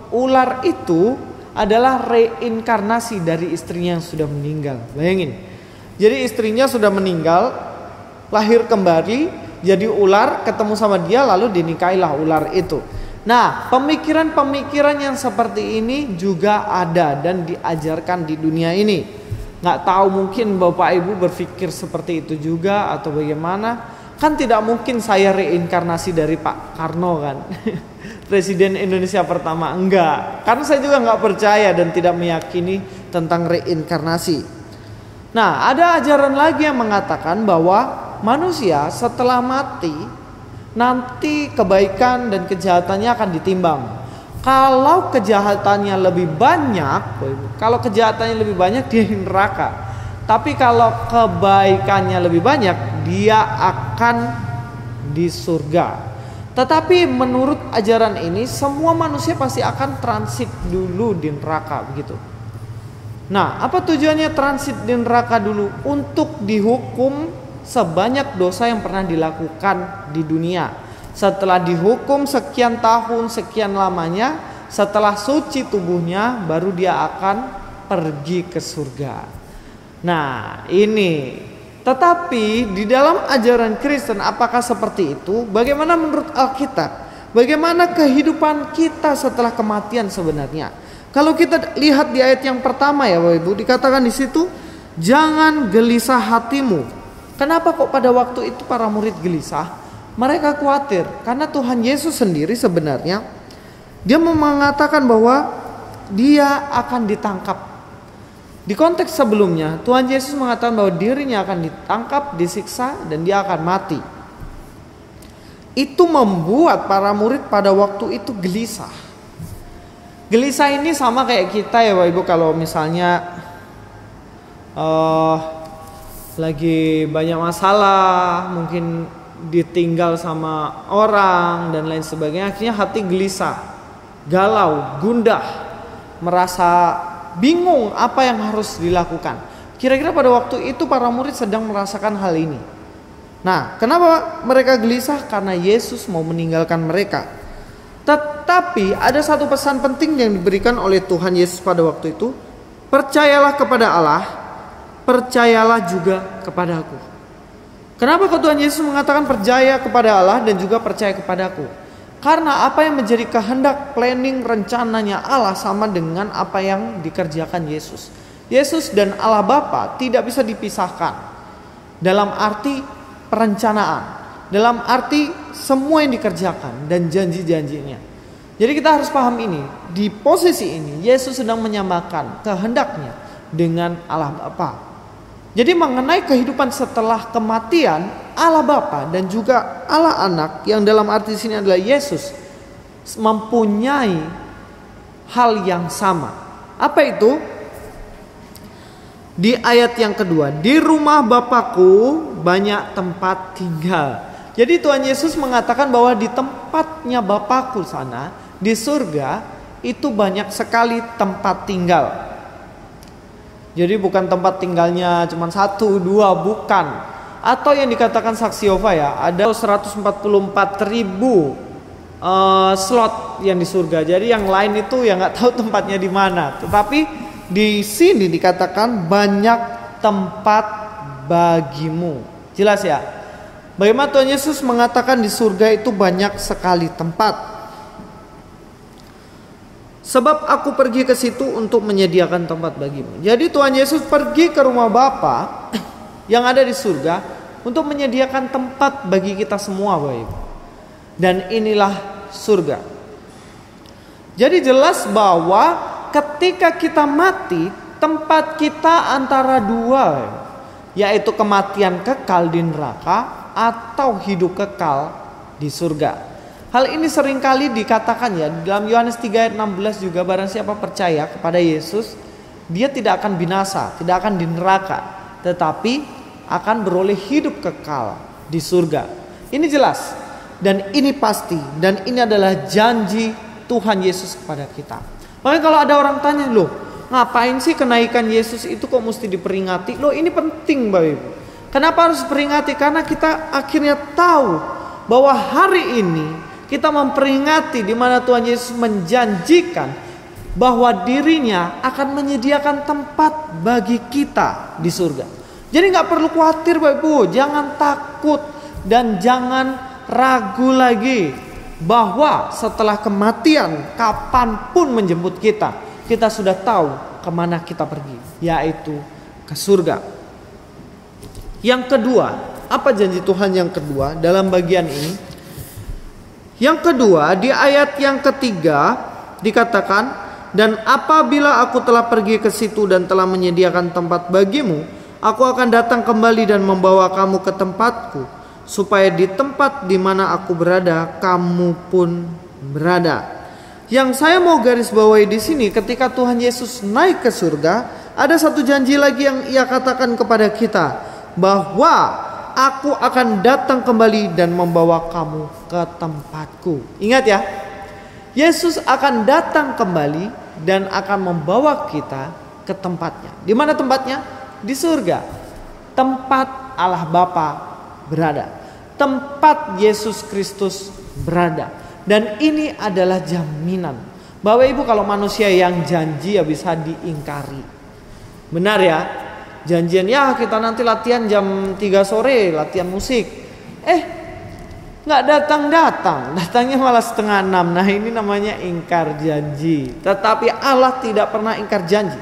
ular itu adalah reinkarnasi dari istrinya yang sudah meninggal. Bayangin. Jadi istrinya sudah meninggal, lahir kembali jadi ular, ketemu sama dia lalu dinikahilah ular itu. Nah, pemikiran-pemikiran yang seperti ini juga ada dan diajarkan di dunia ini. Nggak tahu mungkin Bapak Ibu berpikir seperti itu juga atau bagaimana. Kan tidak mungkin saya reinkarnasi dari Pak Karno kan. Presiden Indonesia pertama. Enggak. Karena saya juga nggak percaya dan tidak meyakini tentang reinkarnasi. Nah, ada ajaran lagi yang mengatakan bahwa manusia setelah mati nanti kebaikan dan kejahatannya akan ditimbang. Kalau kejahatannya lebih banyak, dia di neraka. Tapi kalau kebaikannya lebih banyak, dia akan di surga. Tetapi menurut ajaran ini, semua manusia pasti akan transit dulu di neraka begitu. Nah, apa tujuannya transit di neraka dulu? Untuk dihukum sebanyak dosa yang pernah dilakukan di dunia. Setelah dihukum sekian tahun, sekian lamanya, setelah suci tubuhnya, baru dia akan pergi ke surga. Nah, ini. Tetapi di dalam ajaran Kristen apakah seperti itu? Bagaimana menurut Alkitab? Bagaimana kehidupan kita setelah kematian sebenarnya? Kalau kita lihat di ayat yang pertama ya Bapak Ibu, dikatakan di situ, jangan gelisah hatimu. Kenapa kok pada waktu itu para murid gelisah? Mereka khawatir karena Tuhan Yesus sendiri sebenarnya dia mengatakan bahwa dia akan ditangkap. Di konteks sebelumnya Tuhan Yesus mengatakan bahwa dirinya akan ditangkap, disiksa, dan dia akan mati. Itu membuat para murid pada waktu itu gelisah. Gelisah ini sama kayak kita ya Bapak Ibu, kalau misalnya lagi banyak masalah, mungkin ditinggal sama orang dan lain sebagainya, akhirnya hati gelisah, galau, gundah, merasa bingung apa yang harus dilakukan. Kira-kira pada waktu itu para murid sedang merasakan hal ini. Nah, kenapa mereka gelisah? Karena Yesus mau meninggalkan mereka. Tetapi ada satu pesan penting yang diberikan oleh Tuhan Yesus pada waktu itu. Percayalah kepada Allah, percayalah juga kepada aku. Kenapa kok Tuhan Yesus mengatakan percaya kepada Allah dan juga percaya kepadaku? Karena apa yang menjadi kehendak, planning, rencananya Allah sama dengan apa yang dikerjakan Yesus. Yesus dan Allah Bapa tidak bisa dipisahkan. Dalam arti perencanaan, dalam arti semua yang dikerjakan dan janji-janjinya. Jadi kita harus paham ini. Di posisi ini Yesus sedang menyamakan kehendaknya dengan Allah Bapa. Jadi mengenai kehidupan setelah kematian, Allah Bapa dan juga Allah Anak yang dalam arti sini adalah Yesus mempunyai hal yang sama. Apa itu? Di ayat yang kedua, di rumah Bapakku banyak tempat tinggal. Jadi Tuhan Yesus mengatakan bahwa di tempatnya Bapakku sana, di surga, itu banyak sekali tempat tinggal. Jadi bukan tempat tinggalnya cuma 1, 2, bukan. Atau yang dikatakan saksi Yehova ya, ada 144.000 slot yang di surga. Jadi yang lain itu ya nggak tahu tempatnya di mana. Tetapi di sini dikatakan banyak tempat bagimu. Jelas ya? Bagaimana Tuhan Yesus mengatakan di surga itu banyak sekali tempat. Sebab aku pergi ke situ untuk menyediakan tempat bagimu. Jadi Tuhan Yesus pergi ke rumah Bapa yang ada di surga untuk menyediakan tempat bagi kita semua, Bapak. Dan inilah surga. Jadi jelas bahwa ketika kita mati, tempat kita antara dua, yaitu kematian kekal di neraka atau hidup kekal di surga. Hal ini seringkali dikatakan ya dalam Yohanes 3 ayat 16 juga, barang siapa percaya kepada Yesus, dia tidak akan binasa, tidak akan di neraka, tetapi akan beroleh hidup kekal di surga. Ini jelas dan ini pasti, dan ini adalah janji Tuhan Yesus kepada kita. Makanya kalau ada orang tanya, loh ngapain sih kenaikan Yesus itu kok mesti diperingati? Loh ini penting Bapak Ibu. Kenapa harus diperingati? Karena kita akhirnya tahu bahwa hari ini kita memperingati di mana Tuhan Yesus menjanjikan bahwa dirinya akan menyediakan tempat bagi kita di surga. Jadi nggak perlu khawatir Bapak Ibu, jangan takut dan jangan ragu lagi bahwa setelah kematian kapanpun menjemput kita, kita sudah tahu kemana kita pergi, yaitu ke surga. Yang kedua, apa janji Tuhan yang kedua dalam bagian ini? Yang kedua, di ayat yang ketiga dikatakan, dan apabila aku telah pergi ke situ dan telah menyediakan tempat bagimu, aku akan datang kembali dan membawa kamu ke tempatku, supaya di tempat di mana aku berada, kamu pun berada. Yang saya mau garis bawahi di sini, ketika Tuhan Yesus naik ke surga, ada satu janji lagi yang Ia katakan kepada kita, bahwa aku akan datang kembali dan membawa kamu ke tempatku. Ingat ya, Yesus akan datang kembali dan akan membawa kita ke tempatnya. Di mana tempatnya? Di surga. Tempat Allah Bapa berada. Tempat Yesus Kristus berada. Dan ini adalah jaminan. Bapak Ibu, kalau manusia yang janji ya bisa diingkari. Benar ya? Janjian ya kita nanti latihan jam 3 sore, latihan musik. Nggak datang-datang, datangnya malah 5:30. Nah ini namanya ingkar janji. Tetapi Allah tidak pernah ingkar janji.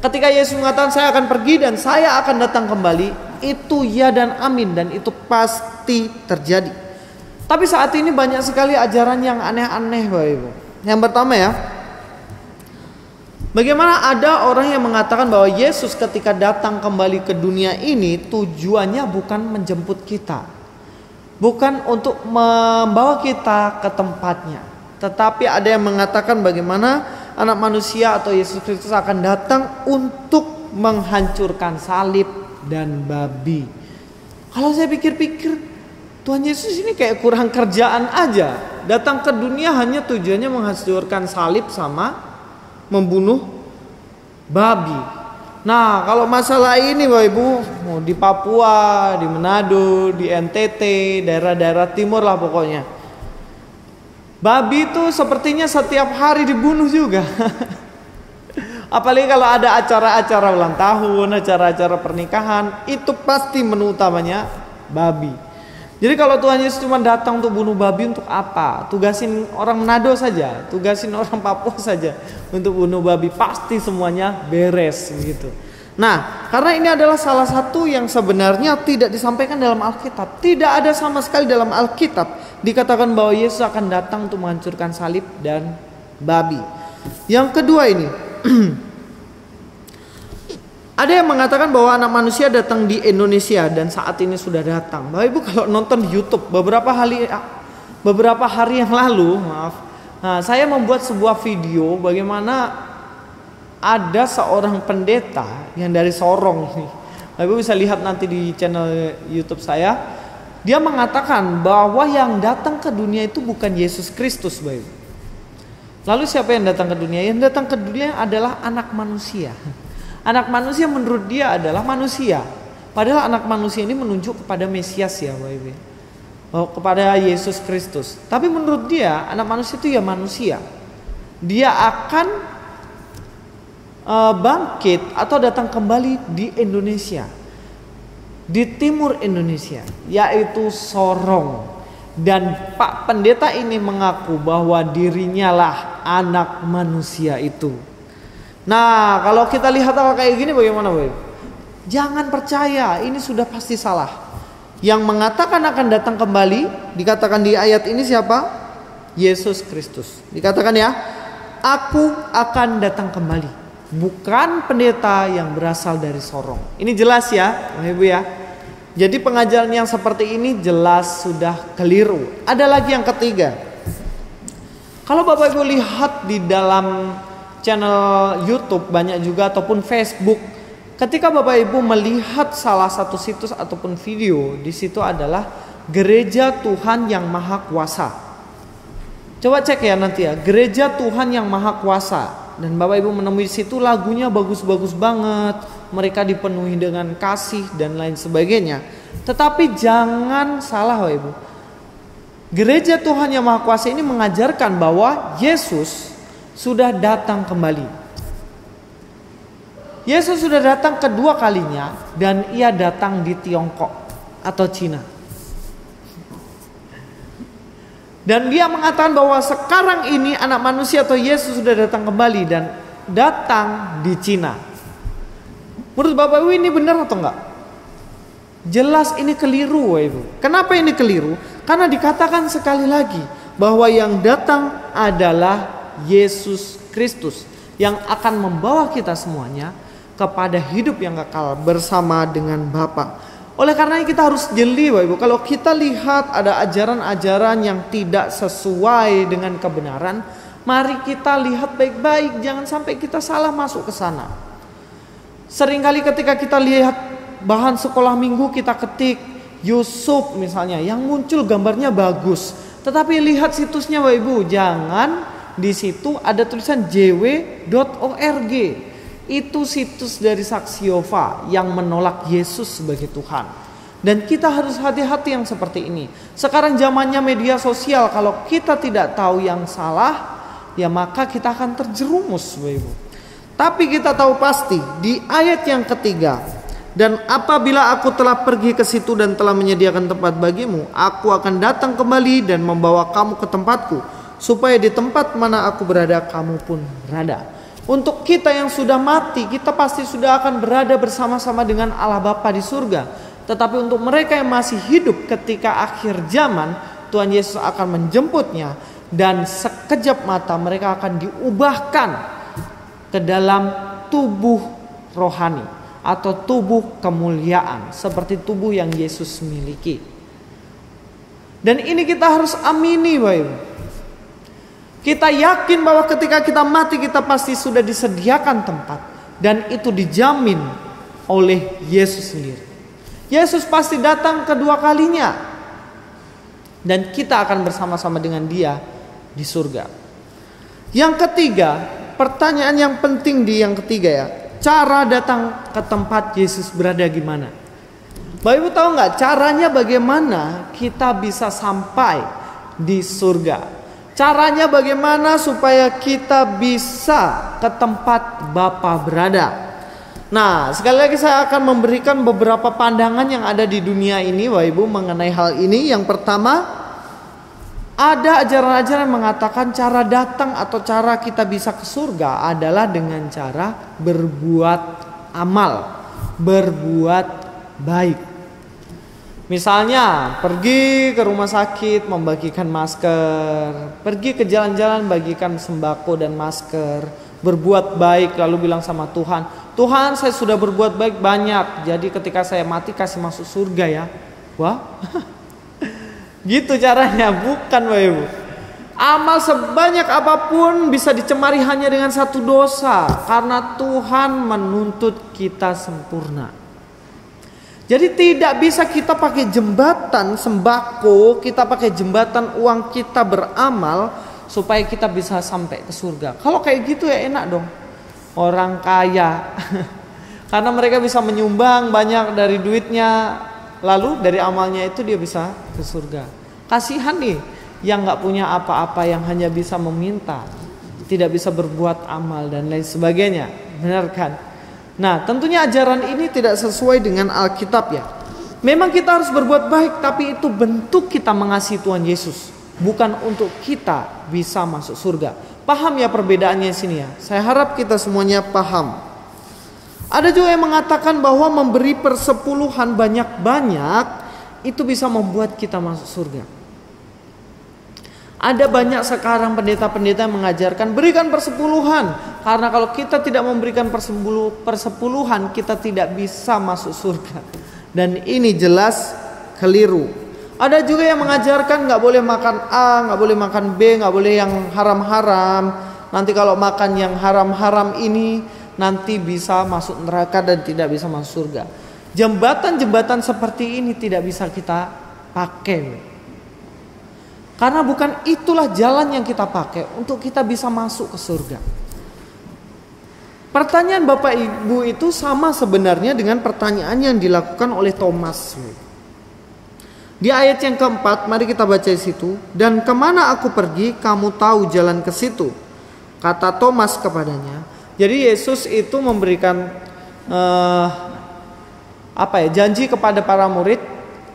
Ketika Yesus mengatakan saya akan pergi dan saya akan datang kembali, itu ya dan amin, dan itu pasti terjadi. Tapi saat ini banyak sekali ajaran yang aneh-aneh Bapak Ibu. Yang pertama ya, bagaimana ada orang yang mengatakan bahwa Yesus ketika datang kembali ke dunia ini tujuannya bukan menjemput kita, bukan untuk membawa kita ke tempatnya, tetapi ada yang mengatakan bagaimana anak manusia atau Yesus Kristus akan datang untuk menghancurkan salib dan babi. Kalau saya pikir-pikir, Tuhan Yesus ini kayak kurang kerjaan aja. Datang ke dunia hanya tujuannya menghancurkan salib sama membunuh babi. Nah, kalau masalah ini Bapak Ibu, mau di Papua, di Manado, di NTT, daerah-daerah timur lah pokoknya, babi itu sepertinya setiap hari dibunuh juga. Apalagi kalau ada acara-acara ulang tahun, acara-acara pernikahan, itu pasti menu utamanya babi. Jadi kalau Tuhan Yesus cuma datang untuk bunuh babi untuk apa? Tugasin orang Manado saja, tugasin orang Papua saja untuk bunuh babi, pasti semuanya beres gitu. Nah, karena ini adalah salah satu yang sebenarnya tidak disampaikan dalam Alkitab. Tidak ada sama sekali dalam Alkitab dikatakan bahwa Yesus akan datang untuk menghancurkan salib dan babi. Yang kedua ini, ada yang mengatakan bahwa anak manusia datang di Indonesia dan saat ini sudah datang. Bapak Ibu kalau nonton di YouTube beberapa hari yang lalu, saya membuat sebuah video bagaimana ada seorang pendeta yang dari Sorong ini. Bapak Ibu bisa lihat nanti di channel YouTube saya. Dia mengatakan bahwa yang datang ke dunia itu bukan Yesus Kristus, Bapak Ibu. Lalu siapa yang datang ke dunia? Yang datang ke dunia adalah anak manusia. Anak manusia menurut dia adalah manusia. Padahal anak manusia ini menunjuk kepada Mesias ya Bapak Ibu. Kepada Yesus Kristus. Tapi menurut dia anak manusia itu ya manusia. Dia akan bangkit atau datang kembali di Indonesia. Di timur Indonesia, yaitu Sorong. Dan Pak Pendeta ini mengaku bahwa dirinya lah anak manusia itu. Nah, kalau kita lihat hal kayak gini bagaimana, Bapak? Jangan percaya, ini sudah pasti salah. Yang mengatakan akan datang kembali, dikatakan di ayat ini siapa? Yesus Kristus. Dikatakan ya, aku akan datang kembali. Bukan pendeta yang berasal dari Sorong. Ini jelas ya, Bapak Ibu ya. Jadi pengajaran yang seperti ini jelas sudah keliru. Ada lagi yang ketiga. Kalau Bapak Ibu lihat di dalam channel YouTube banyak juga ataupun Facebook, ketika Bapak Ibu melihat salah satu situs ataupun video, di situ adalah Gereja Tuhan yang Maha Kuasa. Coba cek ya nanti ya, Gereja Tuhan yang Maha Kuasa. Dan Bapak Ibu menemui di situ lagunya bagus-bagus banget, mereka dipenuhi dengan kasih dan lain sebagainya. Tetapi jangan salah Bapak Ibu, Gereja Tuhan yang Maha Kuasa ini mengajarkan bahwa Yesus sudah datang kembali. Yesus sudah datang kedua kalinya dan ia datang di Tiongkok atau Cina. Dan dia mengatakan bahwa sekarang ini anak manusia atau Yesus sudah datang kembali dan datang di Cina. Menurut Bapak Ibu ini benar atau enggak? Jelas ini keliru Bapak Ibu. Kenapa ini keliru? Karena dikatakan sekali lagi bahwa yang datang adalah Yesus Kristus yang akan membawa kita semuanya kepada hidup yang kekal bersama dengan Bapa. Oleh karena kita harus jeli Bapak Ibu. Kalau kita lihat ada ajaran-ajaran yang tidak sesuai dengan kebenaran, mari kita lihat baik-baik, jangan sampai kita salah masuk ke sana. Seringkali ketika kita lihat bahan sekolah minggu, kita ketik Yusuf misalnya, yang muncul gambarnya bagus, tetapi lihat situsnya Bapak Ibu, jangan di situ ada tulisan jw.org. Itu situs dari Saksi Yehova yang menolak Yesus sebagai Tuhan. Dan kita harus hati-hati yang seperti ini. Sekarang zamannya media sosial, kalau kita tidak tahu yang salah, ya maka kita akan terjerumus Bapak Ibu. Tapi kita tahu pasti di ayat yang ketiga, dan apabila aku telah pergi ke situ dan telah menyediakan tempat bagimu, aku akan datang kembali dan membawa kamu ke tempatku, supaya di tempat mana aku berada, kamu pun berada. Untuk kita yang sudah mati, kita pasti sudah akan berada bersama-sama dengan Allah Bapa di surga. Tetapi untuk mereka yang masih hidup ketika akhir zaman, Tuhan Yesus akan menjemputnya, dan sekejap mata mereka akan diubahkan ke dalam tubuh rohani atau tubuh kemuliaan seperti tubuh yang Yesus miliki. Dan ini kita harus amini, Bapak Ibu. Kita yakin bahwa ketika kita mati, kita pasti sudah disediakan tempat, dan itu dijamin oleh Yesus sendiri. Yesus pasti datang kedua kalinya, dan kita akan bersama-sama dengan Dia di surga. Yang ketiga, pertanyaan yang penting di yang ketiga ya, cara datang ke tempat Yesus berada gimana? Bapak Ibu tahu nggak caranya bagaimana kita bisa sampai di surga? Caranya bagaimana supaya kita bisa ke tempat Bapa berada? Nah, sekali lagi saya akan memberikan beberapa pandangan yang ada di dunia ini, Bapak Ibu, mengenai hal ini. Yang pertama, ada ajaran-ajaran yang mengatakan cara datang atau cara kita bisa ke surga adalah dengan cara berbuat amal, berbuat baik. Misalnya pergi ke rumah sakit membagikan masker, pergi ke jalan-jalan bagikan sembako dan masker, berbuat baik lalu bilang sama Tuhan, Tuhan saya sudah berbuat baik banyak, jadi ketika saya mati kasih masuk surga ya. Wah, gitu caranya, bukan Bapak Ibu. Amal sebanyak apapun bisa dicemari hanya dengan satu dosa, karena Tuhan menuntut kita sempurna. Jadi tidak bisa kita pakai jembatan sembako, kita pakai jembatan uang kita beramal supaya kita bisa sampai ke surga. Kalau kayak gitu ya enak dong. Orang kaya karena mereka bisa menyumbang banyak dari duitnya, lalu dari amalnya itu dia bisa ke surga. Kasihan nih yang gak punya apa-apa, yang hanya bisa meminta, tidak bisa berbuat amal dan lain sebagainya. Benar kan? Nah, tentunya ajaran ini tidak sesuai dengan Alkitab ya. Memang kita harus berbuat baik, tapi itu bentuk kita mengasihi Tuhan Yesus, bukan untuk kita bisa masuk surga. Paham ya perbedaannya sini ya? Saya harap kita semuanya paham. Ada juga yang mengatakan bahwa memberi persepuluhan banyak-banyak itu bisa membuat kita masuk surga. Ada banyak sekarang pendeta-pendeta yang mengajarkan berikan persepuluhan, karena kalau kita tidak memberikan persepuluhan kita tidak bisa masuk surga. Dan ini jelas keliru. Ada juga yang mengajarkan nggak boleh makan A, nggak boleh makan B, nggak boleh yang haram-haram. Nanti kalau makan yang haram-haram ini nanti bisa masuk neraka dan tidak bisa masuk surga. Jembatan-jembatan seperti ini tidak bisa kita pakai. Karena bukan itulah jalan yang kita pakai untuk kita bisa masuk ke surga. Pertanyaan Bapak Ibu itu sama sebenarnya dengan pertanyaan yang dilakukan oleh Thomas. Di ayat yang keempat, mari kita baca di situ. Dan kemana aku pergi, kamu tahu jalan ke situ, kata Thomas kepadanya. Jadi Yesus itu memberikan janji kepada para murid,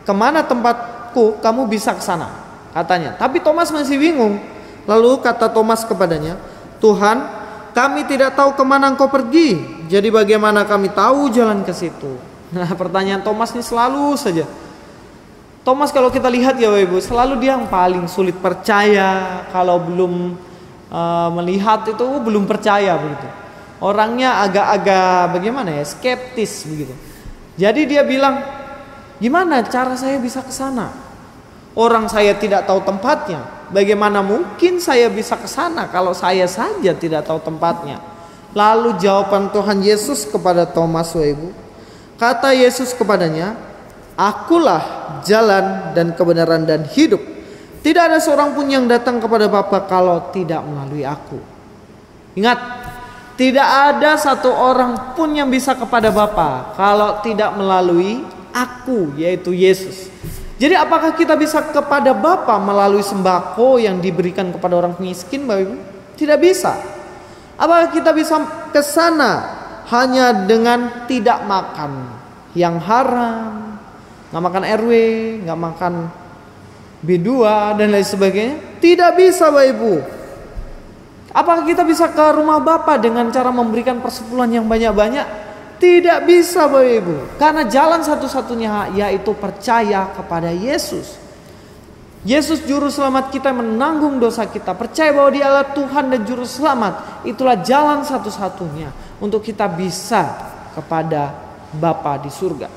kemana tempatku, kamu bisa ke sana. Katanya, tapi Thomas masih bingung. Lalu kata Thomas kepadanya, Tuhan, kami tidak tahu kemana engkau pergi, jadi bagaimana kami tahu jalan ke situ? Nah, pertanyaan Thomas ini selalu saja. Thomas kalau kita lihat ya Bapak Ibu, selalu dia yang paling sulit percaya. Kalau belum melihat itu belum percaya begitu. Orangnya agak-agak bagaimana ya, skeptis begitu. Jadi dia bilang, gimana cara saya bisa ke sana? Orang saya tidak tahu tempatnya. Bagaimana mungkin saya bisa ke sana kalau saya saja tidak tahu tempatnya? Lalu jawaban Tuhan Yesus kepada Thomas, Ibu. Kata Yesus kepadanya, Akulah jalan dan kebenaran dan hidup. Tidak ada seorang pun yang datang kepada Bapa kalau tidak melalui aku. Ingat, tidak ada satu orang pun yang bisa kepada Bapa kalau tidak melalui aku, yaitu Yesus. Jadi apakah kita bisa kepada Bapa melalui sembako yang diberikan kepada orang miskin, Bapak Ibu? Tidak bisa. Apakah kita bisa ke sana hanya dengan tidak makan yang haram, nggak makan RW, nggak makan B2 dan lain sebagainya? Tidak bisa, Bapak Ibu. Apakah kita bisa ke rumah Bapa dengan cara memberikan persepuluhan yang banyak-banyak? Tidak bisa Bapak Ibu. Karena jalan satu-satunya yaitu percaya kepada Yesus. Yesus juru selamat kita menanggung dosa kita. Percaya bahwa Dia adalah Tuhan dan juru selamat. Itulah jalan satu-satunya untuk kita bisa kepada Bapa di surga.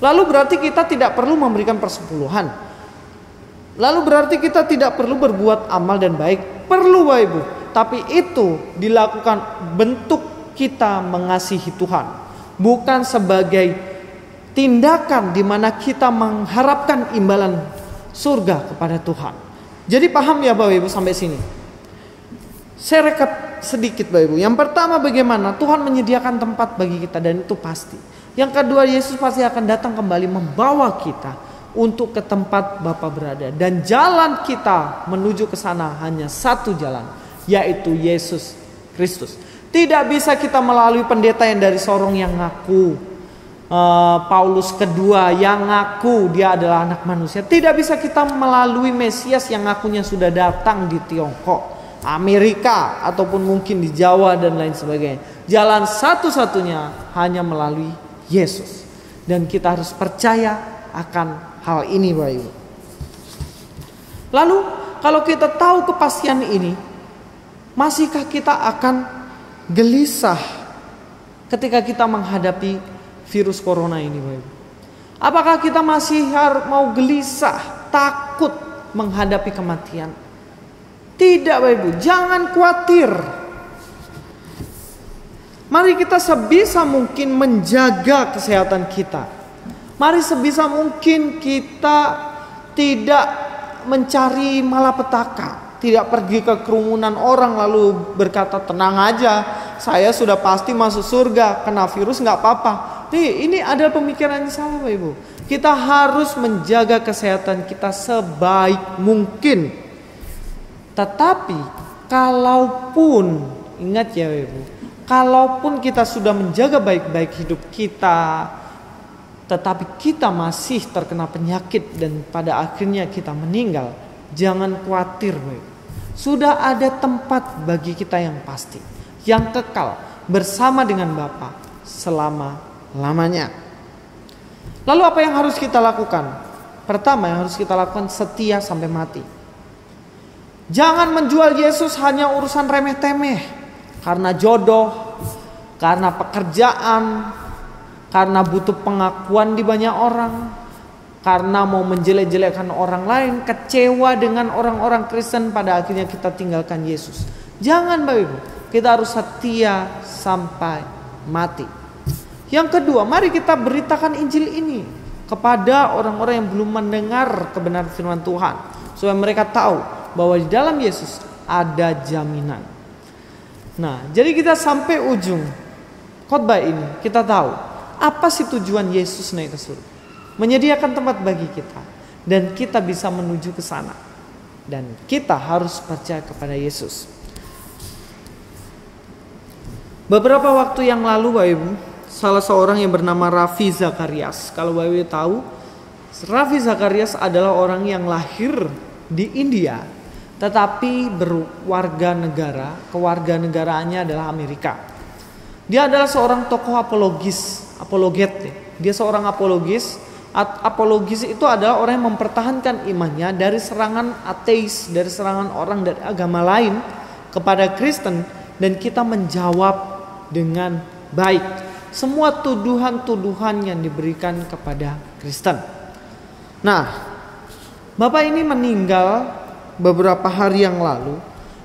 Lalu berarti kita tidak perlu memberikan persepuluhan. Lalu berarti kita tidak perlu berbuat amal dan baik. Perlu Bapak Ibu. Tapi itu dilakukan bentuk kita mengasihi Tuhan. Bukan sebagai tindakan di mana kita mengharapkan imbalan surga kepada Tuhan. Jadi paham ya Bapak Ibu sampai sini? Saya rekap sedikit Bapak Ibu. Yang pertama, bagaimana Tuhan menyediakan tempat bagi kita, dan itu pasti. Yang kedua, Yesus pasti akan datang kembali membawa kita untuk ke tempat Bapa berada. Dan jalan kita menuju ke sana hanya satu jalan, yaitu Yesus Kristus. Tidak bisa kita melalui pendeta yang dari Sorong yang ngaku Paulus kedua yang ngaku dia adalah anak manusia. Tidak bisa kita melalui Mesias yang ngakunya sudah datang di Tiongkok, Amerika, ataupun mungkin di Jawa dan lain sebagainya. Jalan satu-satunya hanya melalui Yesus. Dan kita harus percaya akan hal ini Bapak Ibu. Lalu kalau kita tahu kepastian ini, masihkah kita akan gelisah ketika kita menghadapi virus corona ini Bapak Ibu? Apakah kita masih mau gelisah, takut menghadapi kematian? Tidak Bapak Ibu, jangan khawatir. Mari kita sebisa mungkin menjaga kesehatan kita. Mari sebisa mungkin kita tidak mencari malapetaka, tidak pergi ke kerumunan orang lalu berkata tenang aja, saya sudah pasti masuk surga, kena virus nggak apa-apa. Ini ada pemikiran yang salah Bapak Ibu. Kita harus menjaga kesehatan kita sebaik mungkin. Tetapi kalaupun, ingat ya Bapak Ibu, kalaupun kita sudah menjaga baik-baik hidup kita, tetapi kita masih terkena penyakit dan pada akhirnya kita meninggal, jangan khawatir Bapak Ibu. Sudah ada tempat bagi kita yang pasti, yang kekal bersama dengan Bapa selama-lamanya. Lalu apa yang harus kita lakukan? Pertama yang harus kita lakukan, setia sampai mati. Jangan menjual Yesus hanya urusan remeh-temeh, karena jodoh, karena pekerjaan, karena butuh pengakuan di banyak orang, karena mau menjelek-jelekkan orang lain, kecewa dengan orang-orang Kristen, pada akhirnya kita tinggalkan Yesus. Jangan Bapak Ibu, kita harus setia sampai mati. Yang kedua, mari kita beritakan Injil ini kepada orang-orang yang belum mendengar kebenaran firman Tuhan, supaya mereka tahu bahwa di dalam Yesus ada jaminan. Nah, jadi kita sampai ujung khotbah ini, kita tahu apa sih tujuan Yesus naik ke surga. Menyediakan tempat bagi kita, dan kita bisa menuju ke sana. Dan kita harus percaya kepada Yesus. Beberapa waktu yang lalu Bapak Ibu, salah seorang yang bernama Ravi Zacharias. Kalau Bapak Ibu tahu, Ravi Zacharias adalah orang yang lahir di India, tetapi berwarga negara, kewarganegaraannya adalah Amerika. Dia adalah seorang tokoh apologet. Dia seorang apologis. Apologis itu adalah orang yang mempertahankan imannya dari serangan ateis, dari serangan orang dari agama lain kepada Kristen, dan kita menjawab dengan baik semua tuduhan-tuduhan yang diberikan kepada Kristen. Nah, Bapak ini meninggal beberapa hari yang lalu,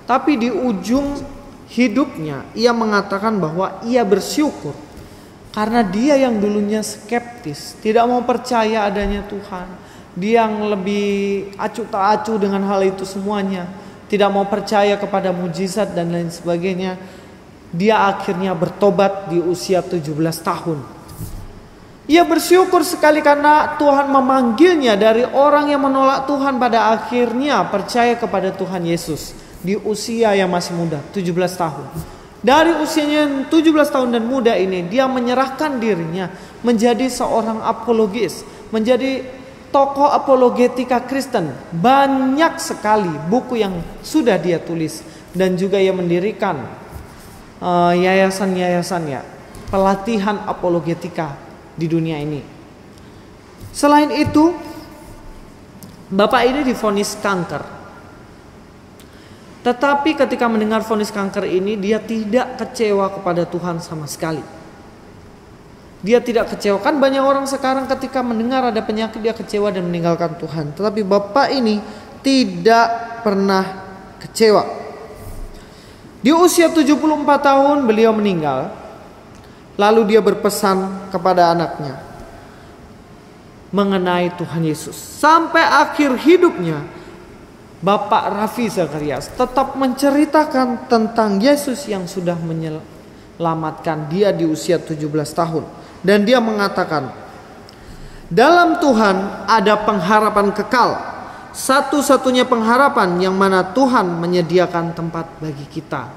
tapi di ujung hidupnya ia mengatakan bahwa ia bersyukur karena dia yang dulunya skeptis, tidak mau percaya adanya Tuhan, dia yang lebih acuh tak acuh dengan hal itu semuanya, tidak mau percaya kepada mujizat dan lain sebagainya. Dia akhirnya bertobat di usia 17 tahun. Ia bersyukur sekali karena Tuhan memanggilnya dari orang yang menolak Tuhan, pada akhirnya percaya kepada Tuhan Yesus di usia yang masih muda, 17 tahun. Dari usianya yang 17 tahun dan muda ini, dia menyerahkan dirinya menjadi seorang apologis, menjadi tokoh apologetika Kristen. Banyak sekali buku yang sudah dia tulis, dan juga ia mendirikan yayasan-yayasannya pelatihan apologetika di dunia ini. Selain itu, bapak ini divonis kanker. Tetapi ketika mendengar vonis kanker ini, dia tidak kecewa kepada Tuhan sama sekali. Dia tidak kecewa. Kan banyak orang sekarang ketika mendengar ada penyakit dia kecewa dan meninggalkan Tuhan. Tetapi bapak ini tidak pernah kecewa. Di usia 74 tahun beliau meninggal. Lalu dia berpesan kepada anaknya mengenai Tuhan Yesus. Sampai akhir hidupnya, Bapak Raffi Zacharias tetap menceritakan tentang Yesus yang sudah menyelamatkan dia di usia 17 tahun. Dan dia mengatakan, dalam Tuhan ada pengharapan kekal, satu-satunya pengharapan yang mana Tuhan menyediakan tempat bagi kita.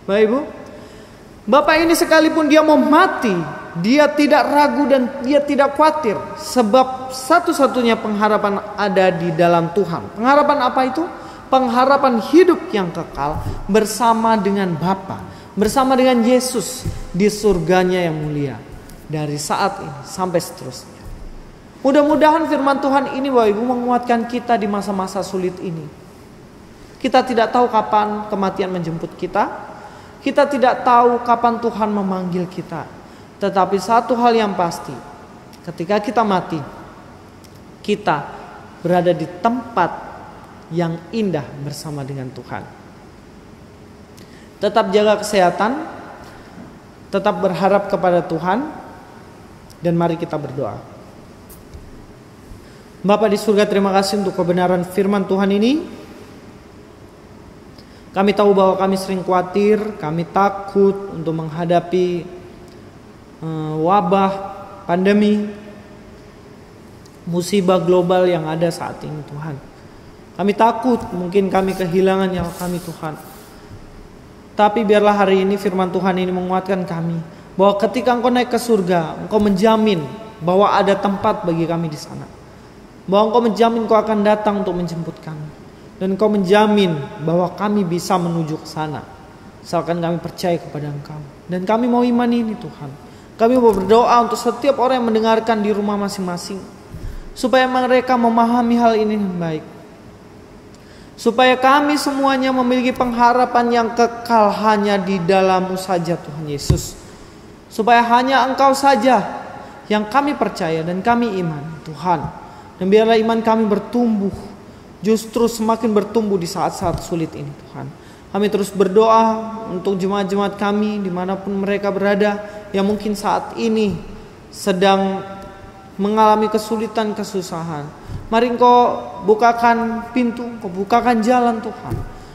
Bapak Ibu, Bapak ini sekalipun dia mau mati, dia tidak ragu dan dia tidak khawatir, sebab satu-satunya pengharapan ada di dalam Tuhan. Pengharapan apa itu? Pengharapan hidup yang kekal bersama dengan Bapa, bersama dengan Yesus di surganya yang mulia, dari saat ini sampai seterusnya. Mudah-mudahan firman Tuhan ini Bapak Ibu menguatkan kita di masa-masa sulit ini. Kita tidak tahu kapan kematian menjemput kita. Kita tidak tahu kapan Tuhan memanggil kita. Tetapi satu hal yang pasti, ketika kita mati, kita berada di tempat yang indah bersama dengan Tuhan. Tetap jaga kesehatan, tetap berharap kepada Tuhan, dan mari kita berdoa. Bapa di surga, terima kasih untuk kebenaran firman Tuhan ini. Kami tahu bahwa kami sering khawatir, kami takut untuk menghadapi wabah, pandemi, musibah global yang ada saat ini Tuhan. Kami takut mungkin kami kehilangan nyawa kami Tuhan. Tapi biarlah hari ini firman Tuhan ini menguatkan kami, bahwa ketika Engkau naik ke surga, Engkau menjamin bahwa ada tempat bagi kami di sana. Bahwa Engkau menjamin Engkau akan datang untuk menjemput kami. Dan Engkau menjamin bahwa kami bisa menuju ke sana, asalkan kami percaya kepada Engkau. Dan kami mau iman ini Tuhan. Kami mau berdoa untuk setiap orang yang mendengarkan di rumah masing-masing, supaya mereka memahami hal ini dengan baik. Supaya kami semuanya memiliki pengharapan yang kekal hanya di dalam-Mu saja Tuhan Yesus. Supaya hanya Engkau saja yang kami percaya dan kami iman Tuhan. Dan biarlah iman kami bertumbuh, justru semakin bertumbuh di saat-saat sulit ini Tuhan. Kami terus berdoa untuk jemaat-jemaat kami dimanapun mereka berada, yang mungkin saat ini sedang mengalami kesulitan, kesusahan. Mari Engkau bukakan pintu, Engkau bukakan jalan Tuhan,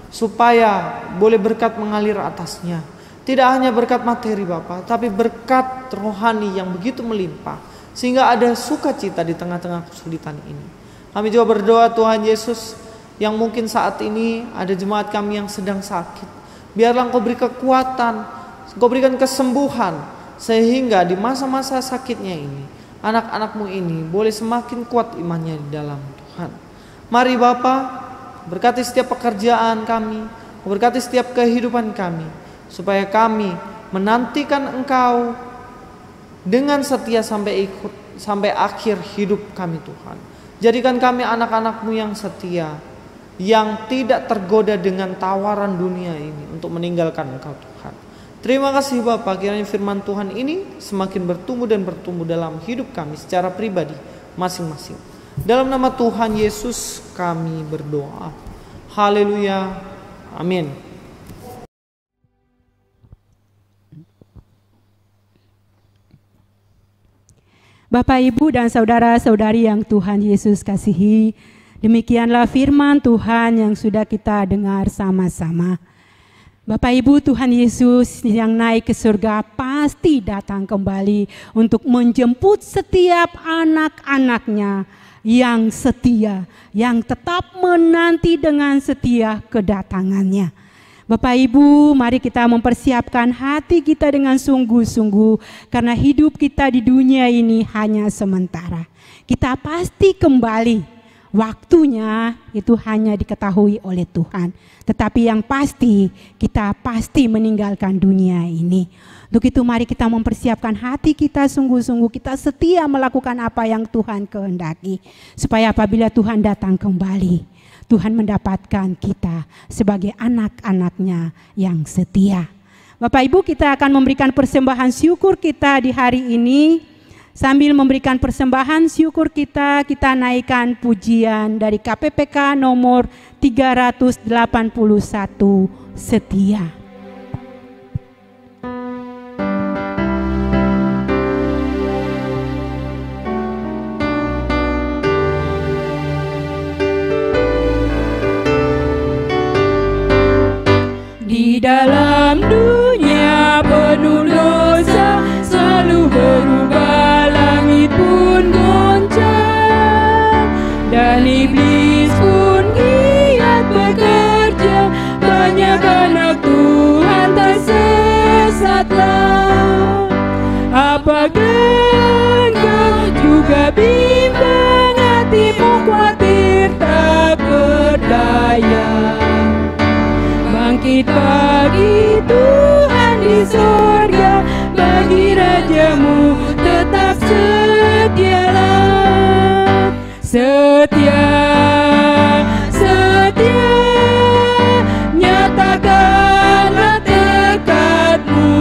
supaya boleh berkat mengalir atasnya. Tidak hanya berkat materi Bapa, tapi berkat rohani yang begitu melimpah, sehingga ada sukacita di tengah-tengah kesulitan ini. Kami juga berdoa Tuhan Yesus, yang mungkin saat ini ada jemaat kami yang sedang sakit. Biarlah Engkau beri kekuatan, Engkau berikan kesembuhan, sehingga di masa-masa sakitnya ini, anak-anak-Mu ini boleh semakin kuat imannya di dalam Tuhan. Mari Bapa, berkati setiap pekerjaan kami, berkati setiap kehidupan kami, supaya kami menantikan Engkau dengan setia sampai akhir hidup kami Tuhan. Jadikan kami anak-anak-Mu yang setia, yang tidak tergoda dengan tawaran dunia ini untuk meninggalkan Engkau Tuhan. Terima kasih Bapa, kiranya firman Tuhan ini semakin bertumbuh dan bertumbuh dalam hidup kami secara pribadi masing-masing. Dalam nama Tuhan Yesus kami berdoa. Haleluya. Amin. Bapak, Ibu, dan saudara-saudari yang Tuhan Yesus kasihi, demikianlah firman Tuhan yang sudah kita dengar sama-sama. Bapak, Ibu, Tuhan Yesus yang naik ke surga pasti datang kembali untuk menjemput setiap anak-anaknya yang setia, yang tetap menanti dengan setia kedatangannya. Bapak Ibu, mari kita mempersiapkan hati kita dengan sungguh-sungguh, karena hidup kita di dunia ini hanya sementara. Kita pasti kembali, waktunya itu hanya diketahui oleh Tuhan. Tetapi yang pasti, kita pasti meninggalkan dunia ini. Untuk itu mari kita mempersiapkan hati kita sungguh-sungguh, kita setia melakukan apa yang Tuhan kehendaki. Supaya apabila Tuhan datang kembali, Tuhan mendapatkan kita sebagai anak-anaknya yang setia. Bapak Ibu, kita akan memberikan persembahan syukur kita di hari ini. Sambil memberikan persembahan syukur kita naikkan pujian dari KPPK nomor 381, Setia. Di dalam dunia penuh dosa, selalu berubah, langit pun goncang, dan iblis pun giat bekerja. Banyak anak Tuhan tersesatlah. Apakah engkau juga bimbang, hatimu khawatir tak berdaya? Bangkit pagi Tuhan di sorga, bagi rajamu tetap setialah. Setia, setia, nyatakanlah tekadmu.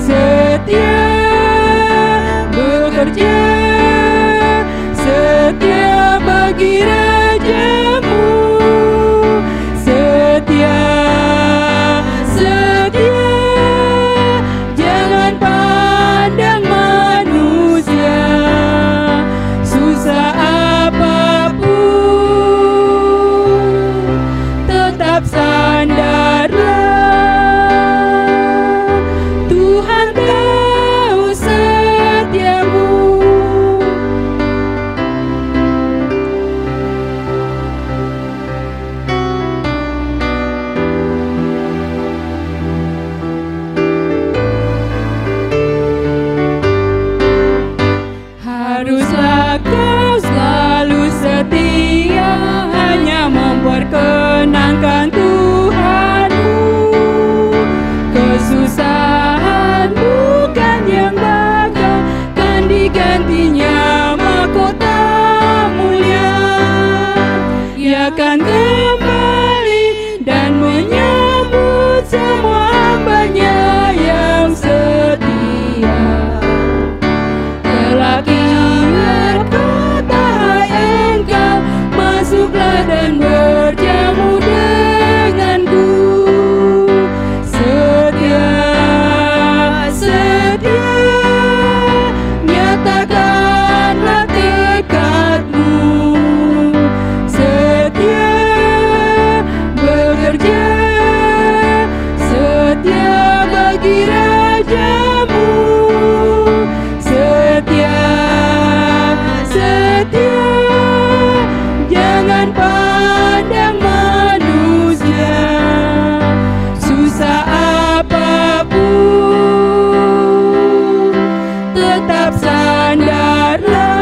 Setia bekerja, setia bagi rajamu. Setia, setia, jangan pandang manusia. Susah apapun, tetap sandarlah. Tuhan tahu setiamu. Haruslah kau selalu setia, hanya memperkenankan Tuhanmu. Kesusahan bukan yang bakal kan digantinya mahkota mulia. Ia akan kembali dan menyambut semua hamba-Nya yang setia. Lelaki berkata, hai engkau, masuklah dan berjamu denganku. Setia, setia, nyatakanlah tekadmu. Setia bekerja, setia bagi rajamu. Setia, setia, jangan pandang manusia. Susah apapun, tetap sandarlah.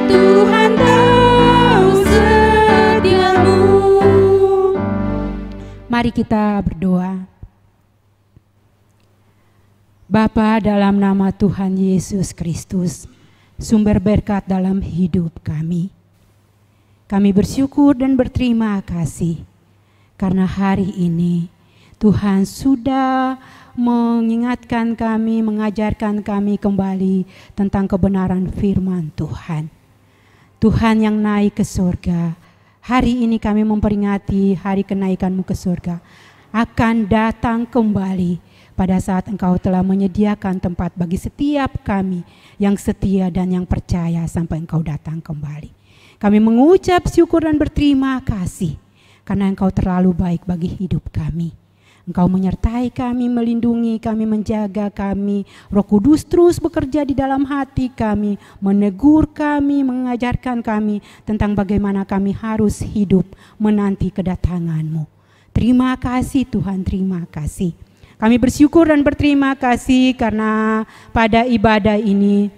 Tuhan tahu setiamu. Mari kita berdoa. Bapa, dalam nama Tuhan Yesus Kristus, sumber berkat dalam hidup kami bersyukur dan berterima kasih karena hari ini Tuhan sudah mengingatkan kami, mengajarkan kami kembali tentang kebenaran firman Tuhan. Tuhan yang naik ke surga, hari ini kami memperingati hari kenaikan-Mu ke surga, akan datang kembali pada saat Engkau telah menyediakan tempat bagi setiap kami yang setia dan yang percaya sampai Engkau datang kembali. Kami mengucap syukur dan berterima kasih karena Engkau terlalu baik bagi hidup kami. Engkau menyertai kami, melindungi kami, menjaga kami. Roh Kudus terus bekerja di dalam hati kami, menegur kami, mengajarkan kami tentang bagaimana kami harus hidup menanti kedatangan-Mu. Terima kasih Tuhan, terima kasih. Kami bersyukur dan berterima kasih karena pada ibadah ini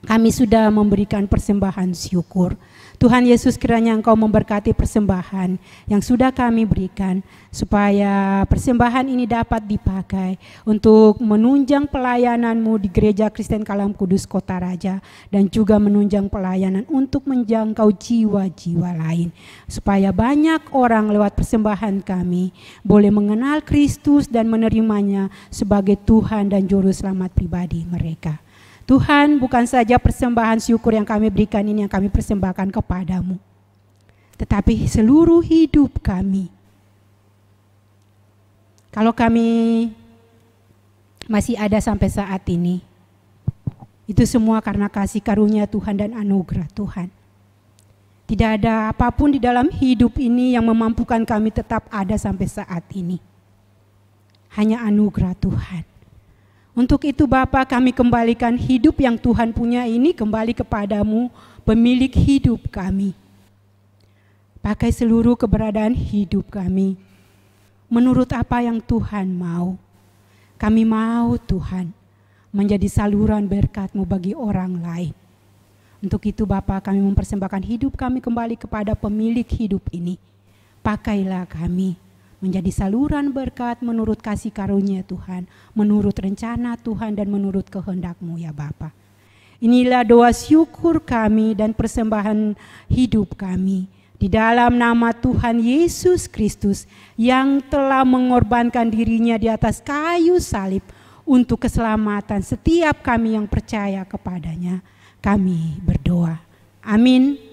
kami sudah memberikan persembahan syukur. Tuhan Yesus, kiranya Engkau memberkati persembahan yang sudah kami berikan, supaya persembahan ini dapat dipakai untuk menunjang pelayanan-Mu di Gereja Kristen Kalam Kudus Kota Raja, dan juga menunjang pelayanan untuk menjangkau jiwa-jiwa lain, supaya banyak orang lewat persembahan kami boleh mengenal Kristus dan menerimanya sebagai Tuhan dan Juru Selamat pribadi mereka. Tuhan, bukan saja persembahan syukur yang kami berikan ini yang kami persembahkan kepadamu, tetapi seluruh hidup kami. Kalau kami masih ada sampai saat ini, itu semua karena kasih karunia Tuhan dan anugerah Tuhan. Tidak ada apapun di dalam hidup ini yang memampukan kami tetap ada sampai saat ini. Hanya anugerah Tuhan. Untuk itu Bapa, kami kembalikan hidup yang Tuhan punya ini kembali kepadamu, pemilik hidup kami. Pakai seluruh keberadaan hidup kami menurut apa yang Tuhan mau. Kami mau Tuhan menjadi saluran berkat-Mu bagi orang lain. Untuk itu Bapa, kami mempersembahkan hidup kami kembali kepada pemilik hidup ini. Pakailah kami menjadi saluran berkat menurut kasih karunia Tuhan, menurut rencana Tuhan dan menurut kehendak-Mu ya Bapa. Inilah doa syukur kami dan persembahan hidup kami di dalam nama Tuhan Yesus Kristus yang telah mengorbankan dirinya di atas kayu salib untuk keselamatan setiap kami yang percaya kepadanya. Kami berdoa. Amin.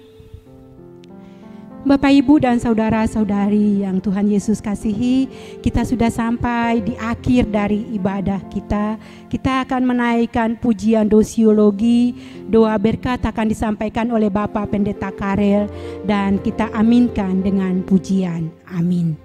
Bapak, Ibu, dan saudara-saudari yang Tuhan Yesus kasihi, kita sudah sampai di akhir dari ibadah kita. Kita akan menaikkan pujian dosiologi, doa berkat akan disampaikan oleh Bapak Pendeta Karel, dan kita aminkan dengan pujian. Amin.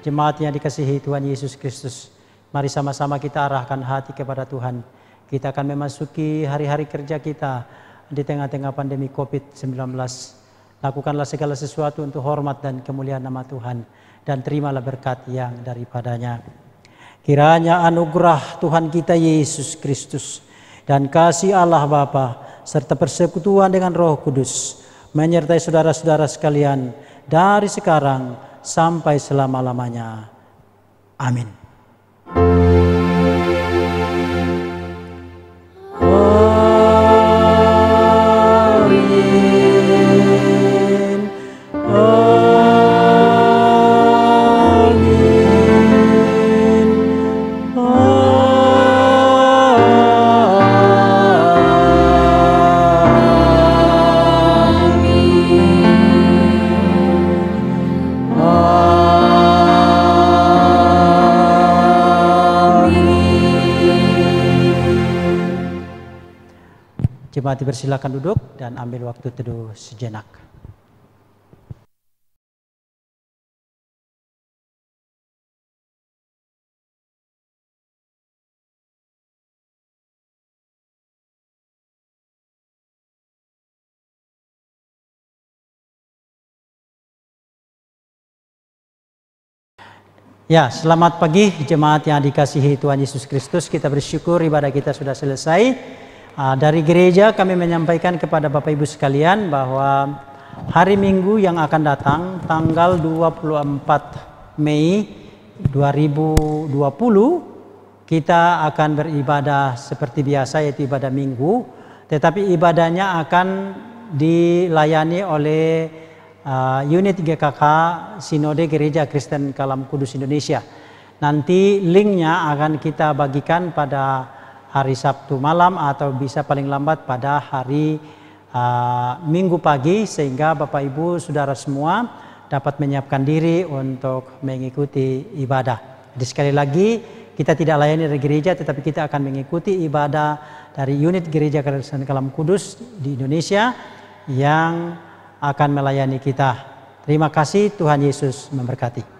Jemaat yang dikasihi Tuhan Yesus Kristus, mari sama-sama kita arahkan hati kepada Tuhan. Kita akan memasuki hari-hari kerja kita di tengah-tengah pandemi COVID-19. Lakukanlah segala sesuatu untuk hormat dan kemuliaan nama Tuhan, dan terimalah berkat yang daripadanya. Kiranya anugerah Tuhan kita Yesus Kristus dan kasih Allah Bapa serta persekutuan dengan Roh Kudus menyertai saudara-saudara sekalian dari sekarang sampai selama-lamanya. Amin. Jemaat dipersilakan duduk dan ambil waktu teduh sejenak. Ya, selamat pagi jemaat yang dikasihi Tuhan Yesus Kristus. Kita bersyukur ibadah kita sudah selesai. Dari gereja kami menyampaikan kepada Bapak Ibu sekalian bahwa hari Minggu yang akan datang tanggal 24 Mei 2020 kita akan beribadah seperti biasa, yaitu ibadah Minggu, tetapi ibadahnya akan dilayani oleh unit GKK Sinode Gereja Kristen Kalam Kudus Indonesia. Nanti linknya akan kita bagikan pada hari Sabtu malam atau bisa paling lambat pada hari Minggu pagi, sehingga Bapak Ibu Saudara semua dapat menyiapkan diri untuk mengikuti ibadah. Jadi sekali lagi, kita tidak layani dari gereja, tetapi kita akan mengikuti ibadah dari unit Gereja Kerajaan Kalam Kudus di Indonesia yang akan melayani kita. Terima kasih, Tuhan Yesus memberkati.